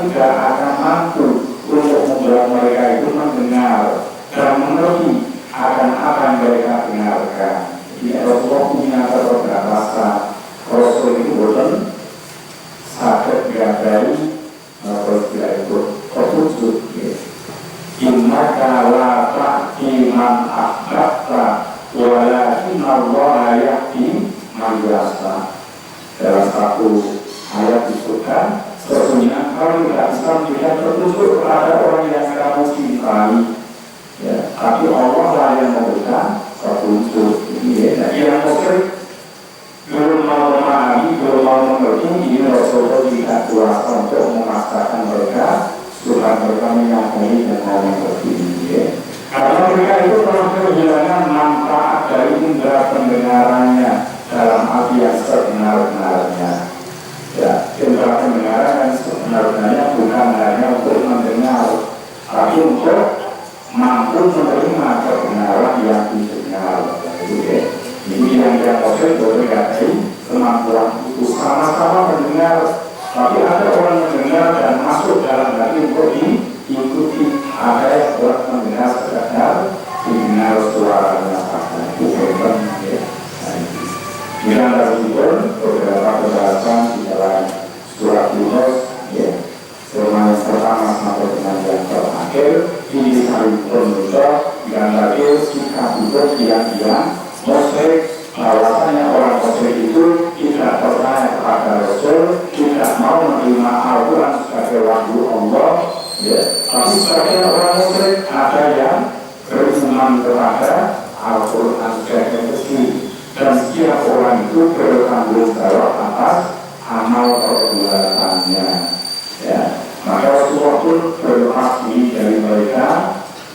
tidak akan mampu untuk membuat mereka itu mendengar dan mengerti akan apa yang mereka dengarkan. Jadi Rasulullah punya beberapa Rasul itu bukan sakit gadai atau tidak itu terwujud. Inna kala ta'ti man ahbabta walakin Allah yahdi man yasha. Dalam satu ayat disebutkan, sesungguhnya kamu tidak bisa memberikan petunjuk kepada orang yang kamu cintai, ya, tapi Allah lah yang memberikan petunjuk. Nah, yang musyrik belum mau memahami, belum mau mengerti, ini Rasulullah tidak kuasa untuk memaksakan mereka supaya mereka menyadari dan mau mengerti. Karena mereka itu telah kehilangan manfaat dari indera pendengarannya dalam arti yang sebenar-benarnya. Ya, indera pendengaran yang sebenar-benarnya bukan hanya untuk mendengar, tapi untuk mampu menerima kebenaran yang didengar. Ini yang maksud berkaitan kemampuan itu sama-sama mendengar, tapi ada orang mendengar dan masuk dalam hati untuk diikuti. Ada yang orang mendengar sekadar didengar suaranya saja, bukan ya. Dengan tersebut beberapa pembahasan di dalam surat Yunus, ya, yang pertama sampai dengan yang terakhir ini saling berbentuk dan lagi sikap untuk yang musyrik, bahwasanya orang musyrik itu tidak percaya kepada Rasul, tidak mau menerima Al-Quran sebagai wahyu Allah, ya. Tapi sebagian orang musyrik ada yang beriman kepada Al-Quran sebagai bukti, dan setiap orang itu bertanggung jawab atas amal perbuatannya, ya. Maka Rasulullah pun berpasti dari mereka,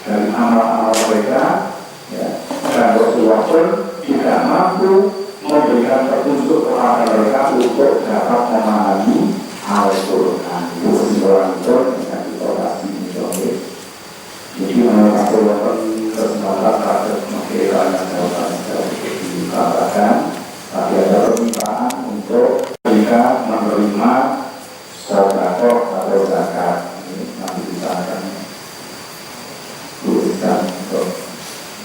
dari amal-amal mereka, ya. Dan Rasulullah pun tidak mampu memberikan petunjuk kepada mereka untuk dapat memahami Al-Quran. Itu kesimpulan itu yang ditolak ini. Jadi menurut Rasulullah kesempatan pada mengira yang dapat dikatakan, tapi ada permintaan untuk mereka menerima sedekah atau zakat. Ini nanti kita akan tuliskan untuk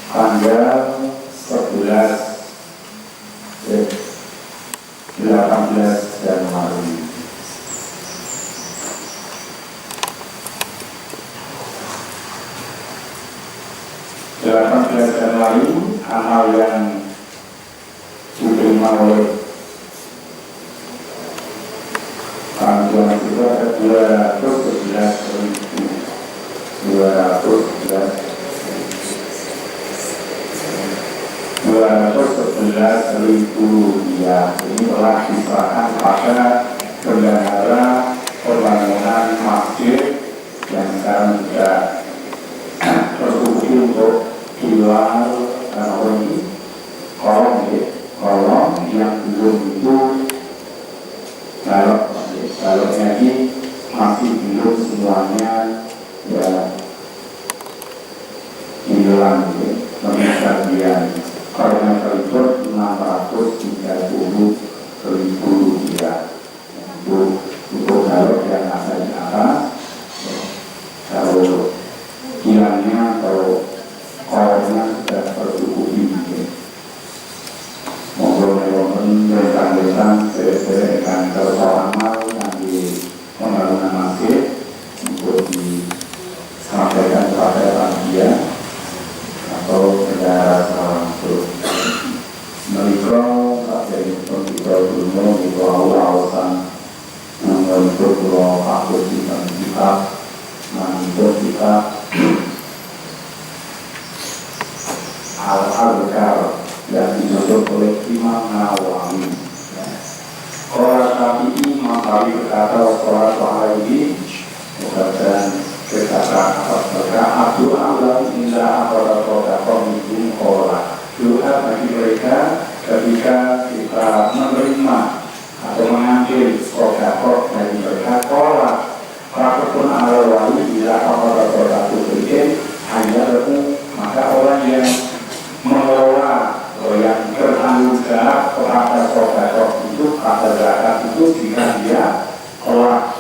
tanggal 18 Januari. Amal yang diterima oleh bantuan itu ada 211.000 rupiah. Ini telah diserahkan pada bendahara pembangunan masjid yang sekarang juga tersebut untuk hilang ini kolom yang belum itu baloknya ini masih belum semuanya ya hilang pengembalian. Karena tersebut 630.000 rupiah untuk balok yang ada di atas. Kalau hilangnya atau kolomnya sudah tercukupi. Mohon rekan-rekan dengan terutama yang di pembangunan masjid untuk disampaikan kepada panitia atau negara langsung. Mereka dari kita dulu itu awal-awalan untuk aku kita untuk kita al-azkar yang ditutup oleh Imam Nawawi. Orang Syafi'i Mangkali berkata sholat wahai dan berkata Abdul Allah indah aparatur komitum kola. Doa bagi mereka ketika kita menerima atau mengambil sodakot dari mereka kola. Prakpun al-wali bila aparatur bikin hanya maka orang yang mengelola yang bertanggung jawab kepada sodakot itu, pada zakat itu, jika dia telah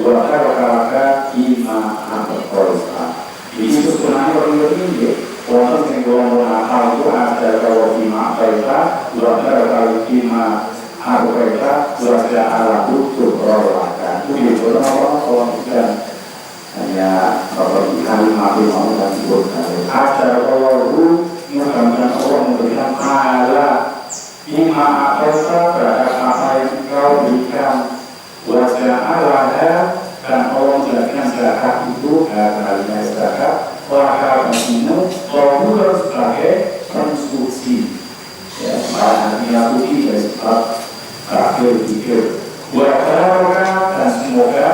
wa karaka ima atorka. Ini sebenarnya orang ini wonten sing wong nakal itu ada kalau ima atorka, wa karaka ima atorka, wa ja'ala tutrolaka. Itu orang bukan hanya kalau kalimat yang mau dan sebutkan. Ada kalau mudah-mudahan Allah memberikan ala ima atorka terhadap apa yang kau berikan. Wajah Allah dan Allah menjadikan zakat itu kalinya zakat wahal ini Allah sebagai konstruksi ya bahan diakui dari sebab akhir pikir wajah dan semoga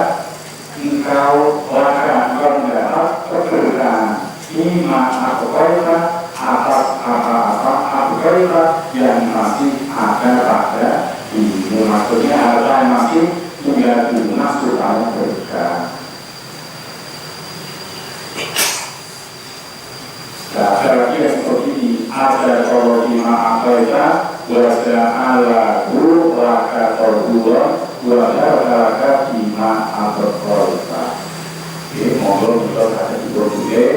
engkau mendapat keberkahan ima apa yang masih ada pada ini maksudnya harta yang masih tinggal di rumah supaya berkah. Nah, lagi yang seperti ini ada kalau lima akhirnya wajah ala guru laka terdua wajah laka lima akhirnya. Ini monggo kita ada di berbagai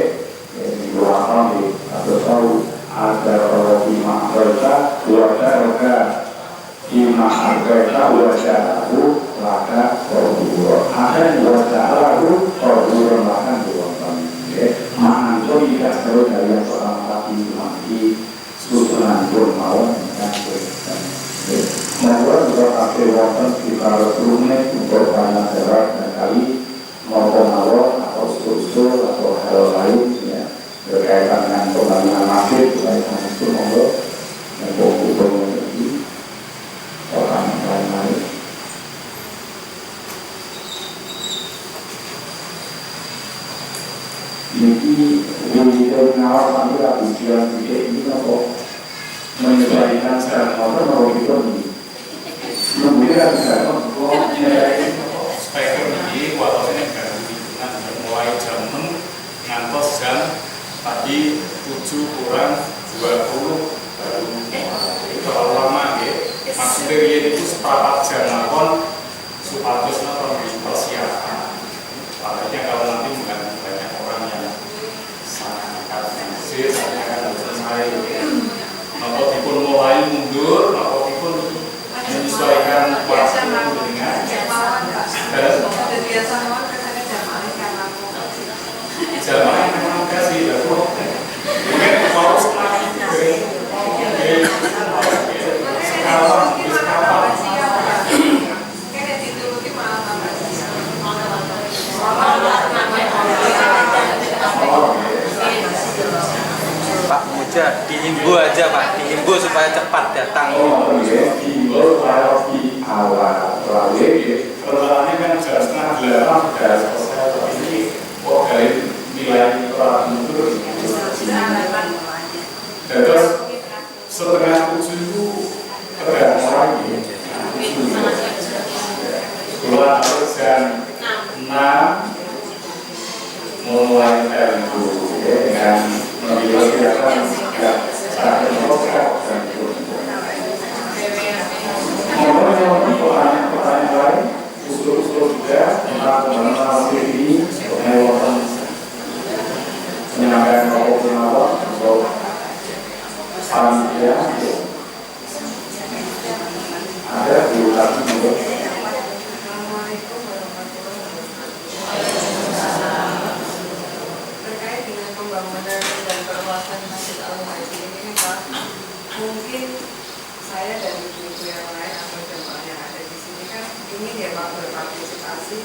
di luar di atau tahu ada kalau lima akhirnya wajah laka lima akhirnya wajah lalu maka berdua ada yang wajah lalu berdua makan dua kali mana itu tidak selalu dari yang seorang laki laki susunan pun mau membuat juga pakai wonten sekitar 10 menit untuk banyak serat dan kali maupun awal atau susul atau hal lain ya berkaitan dengan pembangunan masjid berkaitan itu monggo untuk orang lain-lain. Ini dari awal sampai habis jalan ini apa menyesuaikan secara motor mau kita ini kemudian secara speaker ini waktunya mulai jam 6 ngantos jam tadi 7 kurang 20 baru terlalu lama ya maksudnya itu sepakat jam nakon supados nakon dipersiapkan makanya kalau nanti bukan banyak orang yang sangat masjid saya akan selesai maka dipun mulai mundur maka dipun menyesuaikan waktu dengan biasa mohon katanya jamaah memang kasih dan mungkin kalau setelah itu Pak Muja, dihimbau aja Pak, dihimbau supaya cepat datang. Oh iya, dihimbau kalau di awal lalu perlahannya kan jam setengah 8 sudah selesai tapi ini kok dari nilai peralatan mundur terus setengah 7 itu tergantung lagi sekolah harus jam 6 mulai tempo dengan memiliki yang sangat berkembang dan pertanyaan lain usul-usul juga tentang mengenal ini mengenai menyampaikan apa atau panitia ada di utara juga. terkait dengan pembangunan dan perluasan Masjid Al-Mu'adin ini Pak, mungkin saya dan ibu-ibu yang lain atau jemaah yang ada di sini kan ingin ya Pak berpartisipasi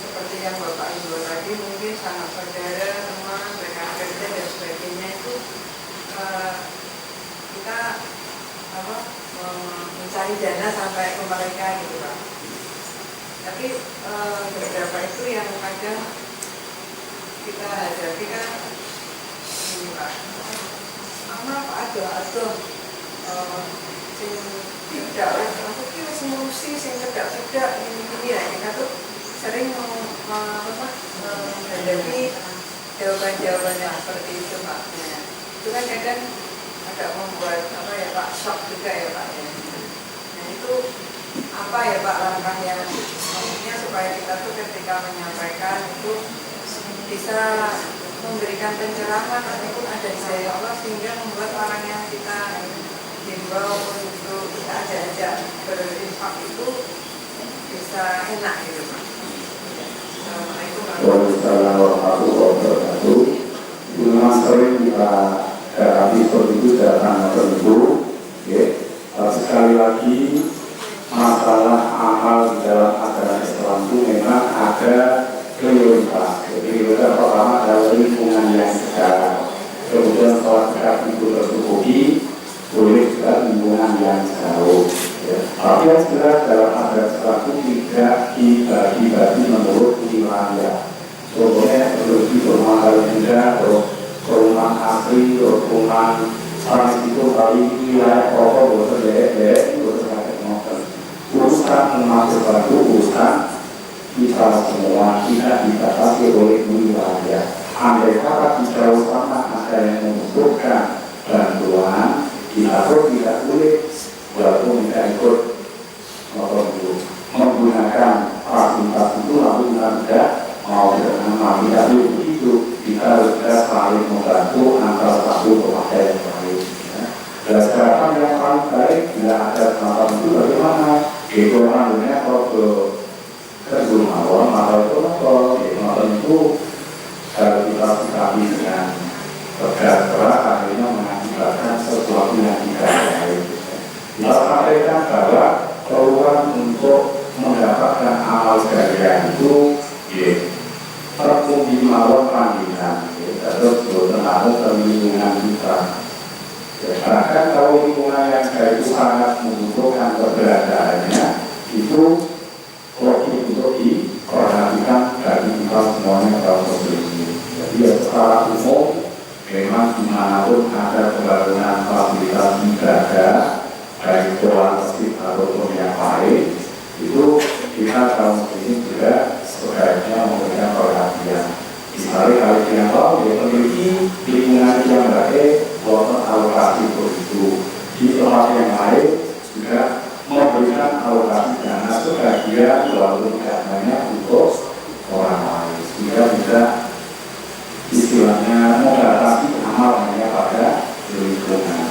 seperti yang Bapak Ibu tadi mungkin sama saudara, teman, rekan kerja dan sebagainya itu kita mencari dana sampai ke mereka gitu Pak. Tapi beberapa itu yang kadang kita hadapi kan ini Pak, apa ada sing tidak aku kira solusi sing tidak ini ya kita tuh sering menghadapi jawaban-jawaban yang seperti itu Pak. Nah, itu kan kadang agak membuat apa ya Pak, shock juga ya Pak ya. Nah itu apa ya Pak langkah yang maksudnya supaya kita tuh ketika menyampaikan itu bisa memberikan pencerahan meskipun ada saya Allah sehingga membuat orang yang kita himbau untuk kita ajak berinfak itu bisa enak gitu Pak. Assalamualaikum warahmatullahi wabarakatuh. Memang sering kita hadapi seperti itu datang tertentu, ya. Sekali lagi masalah amal di dalam ajaran Islam itu memang ada prioritas. Jadi prioritas pertama adalah lingkungan yang sekarang. Kemudian setelah sekarang itu tercukupi, boleh juga lingkungan yang jauh. Ya. Tapi yang jelas dalam ajaran Islam itu tidak dibagi menurut wilayah. Contohnya seperti perumahan rendah, perumahan asri, perumahan sanis itu kali wilayah pokok bosan dek, bosan kakek motor. Urusan memasukkan itu urusan kita semua tidak dibatasi oleh wilayah. Andai kata kita sama ada yang membutuhkan bantuan, kita pun tidak boleh walaupun tidak ikut motor itu menggunakan fasilitas itu lalu kita tidak mau dengan tidak begitu. Kita harus saling membantu antara satu kepada yang lain. Dan sekarang yang paling baik tidak ada semacam itu bagaimana? Itu orangnya kalau ke Jumawa, maka itu itu kalau kita sikapi dengan tegas keras akhirnya mengakibatkan sesuatu yang tidak baik. Kita sampaikan bahwa peluang untuk mendapatkan amal sekalian itu terkung di mawon panggilan, terus bertentangan perlindungan kita. Bahkan kalau lingkungan yang baik itu sangat membutuhkan keberadaannya, itu wajib untuk diperhatikan bagi kita semuanya kaum muslimin. Jadi secara umum memang dimanapun ada pembangunan fasilitas ibadah, baik doa masjid ataupun yang lain, itu kita kaum muslimin juga sebaiknya memberikan perhatian. Misalnya kalau yang tahu dia memiliki lingkungan yang baik, walaupun alokasi itu di tempat yang lain juga memberikan alokasi dana sebagian walaupun tidak banyak untuk orang lain, sehingga bisa istilahnya membatasi amal hanya pada lingkungan.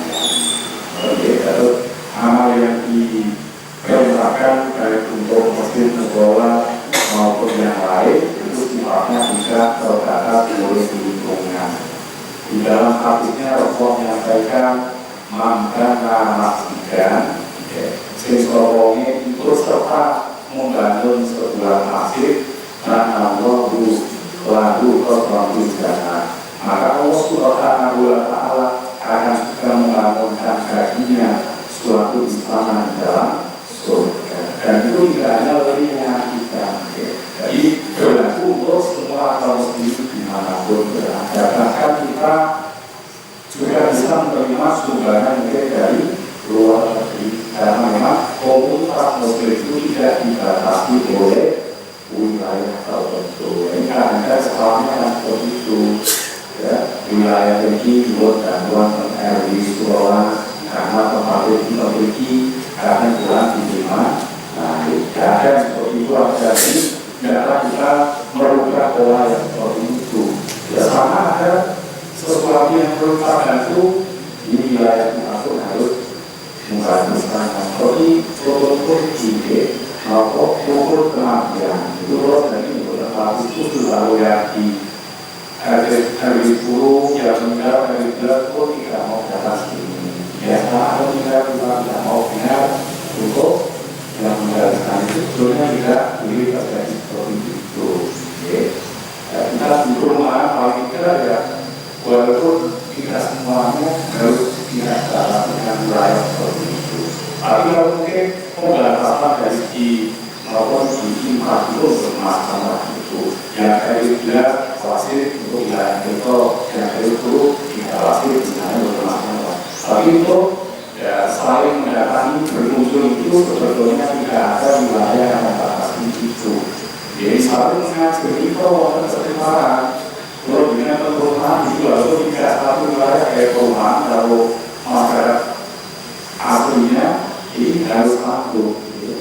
Oke, terus amal yang diperintahkan baik untuk masjid, sekolah maupun yang lain itu sifatnya bisa terbatas oleh lingkungan. Di dalam hadisnya Rasulullah menyampaikan mangkana masjidan, sesuatu itu serta membangun sebuah masjid dan Allah lalu berbantu jalan. Maka Allah Subhanahu wa Ta'ala akan juga membangunkan baginya suatu istana di dalam surga. Dan itu tidak hanya lebihnya kita. Jadi berlaku untuk semua kaum muslimin dimanapun berada. Bahkan kita juga bisa menerima sumbangan mungkin dari luar negeri. Karena memang komunitas muslim itu tidak dibatasi oleh wilayah tertentu. Ini ada sekolahnya yang seperti itu. Ya, wilayah ini buat bantuan RW sekolah karena tempat itu memiliki karena bulan di mana. Nah, ada seperti itu ada di negara kita merubah pola yang seperti itu. Ya sama ada sesuatu yang perlu kita bantu di wilayah kita pun harus membantu sekarang. Seperti protokol ide atau protokol kematian itu terus dari beberapa itu selalu yang di hari 10 yang meninggal hari 11 pun tidak mau datang sini. Ya, kalau tidak mau dengar untuk yang menjalankan itu sebetulnya tidak boleh terjadi seperti itu. Kita di rumah paling tidak ya, walaupun tidak semuanya harus tidak dalam dengan wilayah seperti itu. Tapi kalau mungkin pembatasan dari di maupun di impak itu bermasalah itu. Yang dari jelas khawatir untuk wilayah itu, yang dari itu tidak khawatir misalnya bermasalah. Tapi itu ya saling mendatangi berkunjung itu sebetulnya tidak ada wilayah yang membatasi itu. Jadi saling mengajari kalau kesetimbangan kalau dengan perumahan itu lalu tidak satu wilayah kayak perumahan kalau masyarakat aslinya ini harus satu.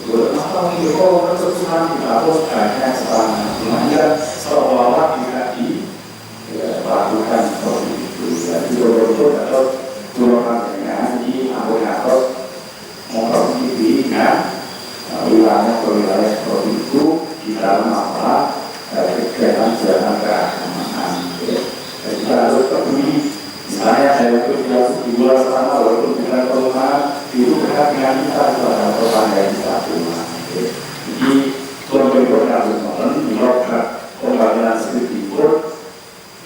Maka kalau kesusahan kita harus banyak sana, semuanya seolah-olah tidak dilakukan seperti itu. Jadi betul-betul atau turunkan dengan di atas motor TV dengan wilayah seperti itu di dalam masalah kegiatan-kegiatan keagamaan. Jadi kita harus peduli. Misalnya saya di luar sana walaupun bukan perumahan itu berhak dengan kita kepada tetangga kita rumah. Jadi pemerintah harus melakukan pembangunan seperti itu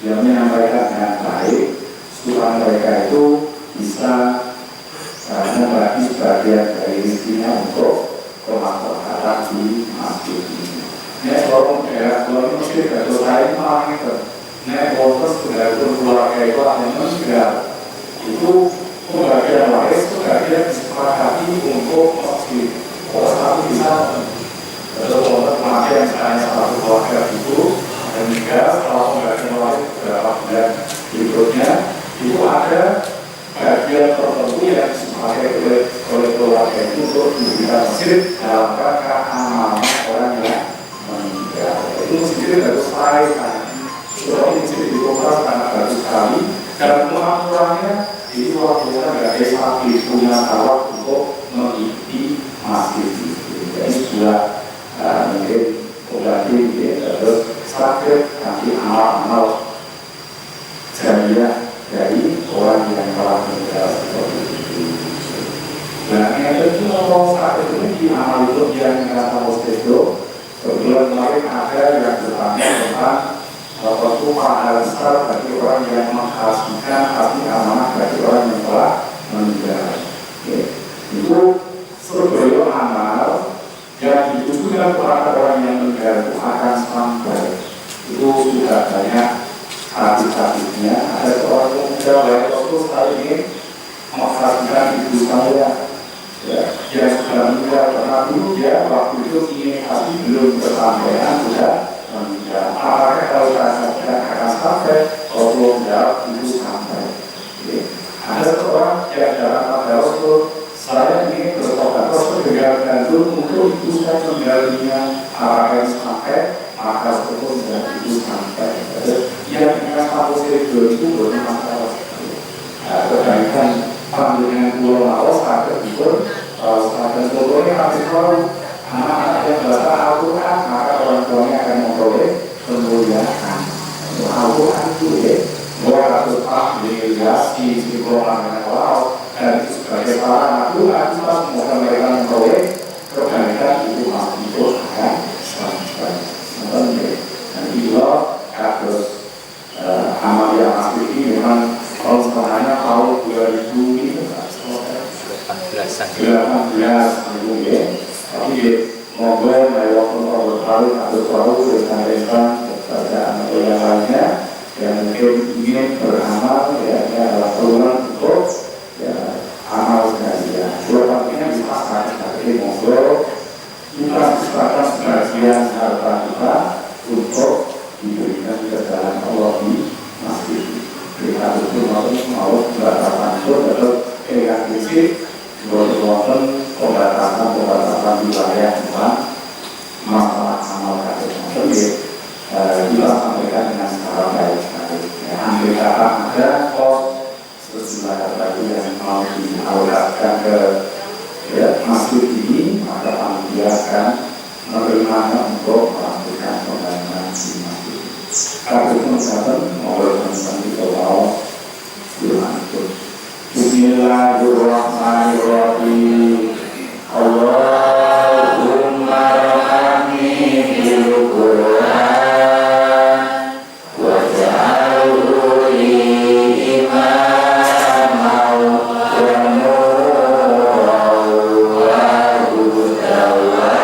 yang menyampaikan dengan baik supaya mereka itu bisa membagi sebagian dari rezekinya untuk kemaslahatan di masjid ini. Nek kalau daerah luar masjid atau lain malah itu, nek proses dari keluarga itu memang segera itu pembagian waris sebagian disepakati untuk masjid. Kalau satu bisa, kalau kematian misalnya satu keluarga itu dan juga setelah pembagian waris beberapa bulan berikutnya itu ada bagian tertentu yang disepakati oleh keluarga itu untuk diberikan masjid dalam rangka amanah orang yang meninggal. Itu masjid harus baik kan. Seperti masjid di kota sangat bagus sekali dan pengaturannya itu waktunya nggak ada sapi punya tawar untuk mengikuti masjid itu. Jadi sudah mungkin berarti terus sakit nanti amal-amal jariah dari orang yang telah meninggal seperti itu. Nah, yang kedua kalau sakit ini di amal itu yang kata Mostedo, kebetulan kemarin ada yang bertanya tentang waktu pahala besar bagi orang yang menghasilkan hati amanah bagi orang yang telah meninggal. Itu sebagai amal yang ditujukan kepada orang yang meninggal itu akan sampai. Itu sudah banyak hadis-hadisnya. Ada seorang pemuda baik waktu saya ingin menghasilkan ibu saya yang sudah meninggal karena dulu dia waktu itu ingin hati belum tersampaikan sudah meninggal. Apakah kalau saya akan sampai kalau belum jawab itu sampai. Ada seorang yang dalam pada waktu saya ingin bertobat terus dengan untuk itu saya meninggalnya apakah sampai maka betul dan itu sampai. Yang dengan satu seribu itu bermasalah. Kebaikan pandangan pulau Laos ada itu dan contohnya habis kalau anak-anak yang baca Al-Quran maka orang tuanya akan memperoleh kemuliaan. Al-Quran itu bahwa tetap dirigasi di pulau Laos dan itu sebagai para Al-Quran semoga mereka memperoleh kebaikan itu akan sampai. Dan Allah harus amal yang asli ini memang kalau sebenarnya tahun 2000 ini 18 tapi moga maupun tahun atau tahun rekan-rekan kepada anak yang lainnya yang mungkin ingin beramal ya adalah peluang untuk amal kajian. Dua-duanya dipasang sebagai moga kita disepakati sebagian harta kita untuk diberikan ke dalam Allah di masjid. Kita betul mau pembatasan itu atau yang fisik betul pembatasan wilayah tentang masalah amal kajian. Kita sampaikan dengan secara baik-baik. Andai kata ada kos sejumlah harta yang mau dialokasikan ke masjid ini, maka panitia akan menerimanya untuk melakukan pembangunan di masjid. Kalau itu misalkan ngobrol tentang kita mau dilanjut. Bismillahirrahmanirrahim. Allahumma rahmani bil Qur'an waj'alhu li imaman wa nuran wa hudan wa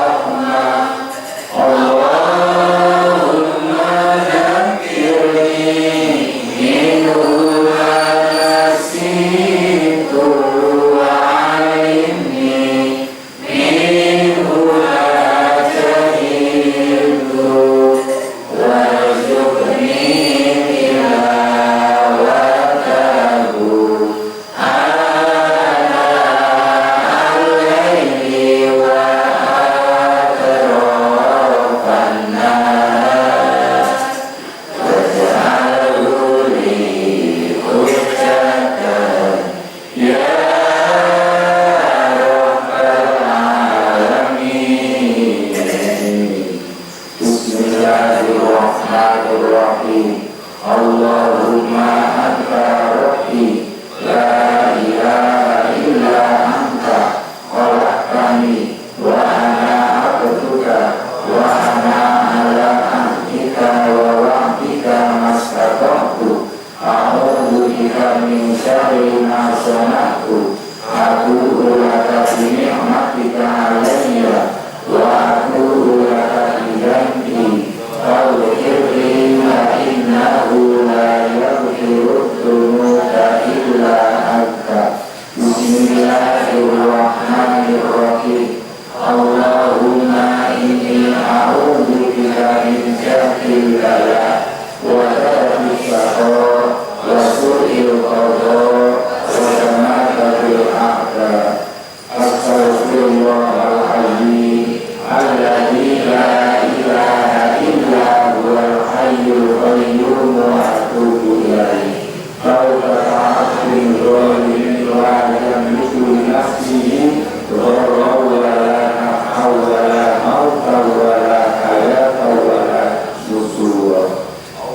rahmah. Allahumma zakkirni minhu ma nasitu syarri ma sana'tu abu'u laka bi ni'matika 'alayya wa abu'u laka bi dhanbi faghfirli innahu la yaghfiru dzunuba illa anta. Bismillahirrahmanirrahim. Allahumma inni a'udzubika min syarri bala wa daraki syaqqa wa su'il qada wa samatatil a'da. Astaghfirullahaladzim alladzi la ilaha illa huwal hayyul qayyum wa atubu ilaihi. Taubatan abdin zalimin la yamliku li nafsihi dharra wa la naf'a wa la mauta wa la hayata wa la nusyura.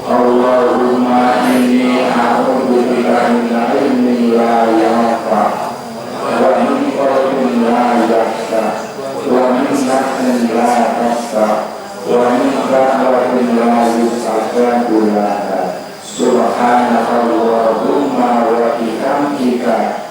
Allahumma inni a'udzubika min ilmin la yanfa' wa min qalbin la yakhsha wa min nafsin la tasfa' wa min da'watin la yustajabu laha. Subhanakallahumma wa bihamdika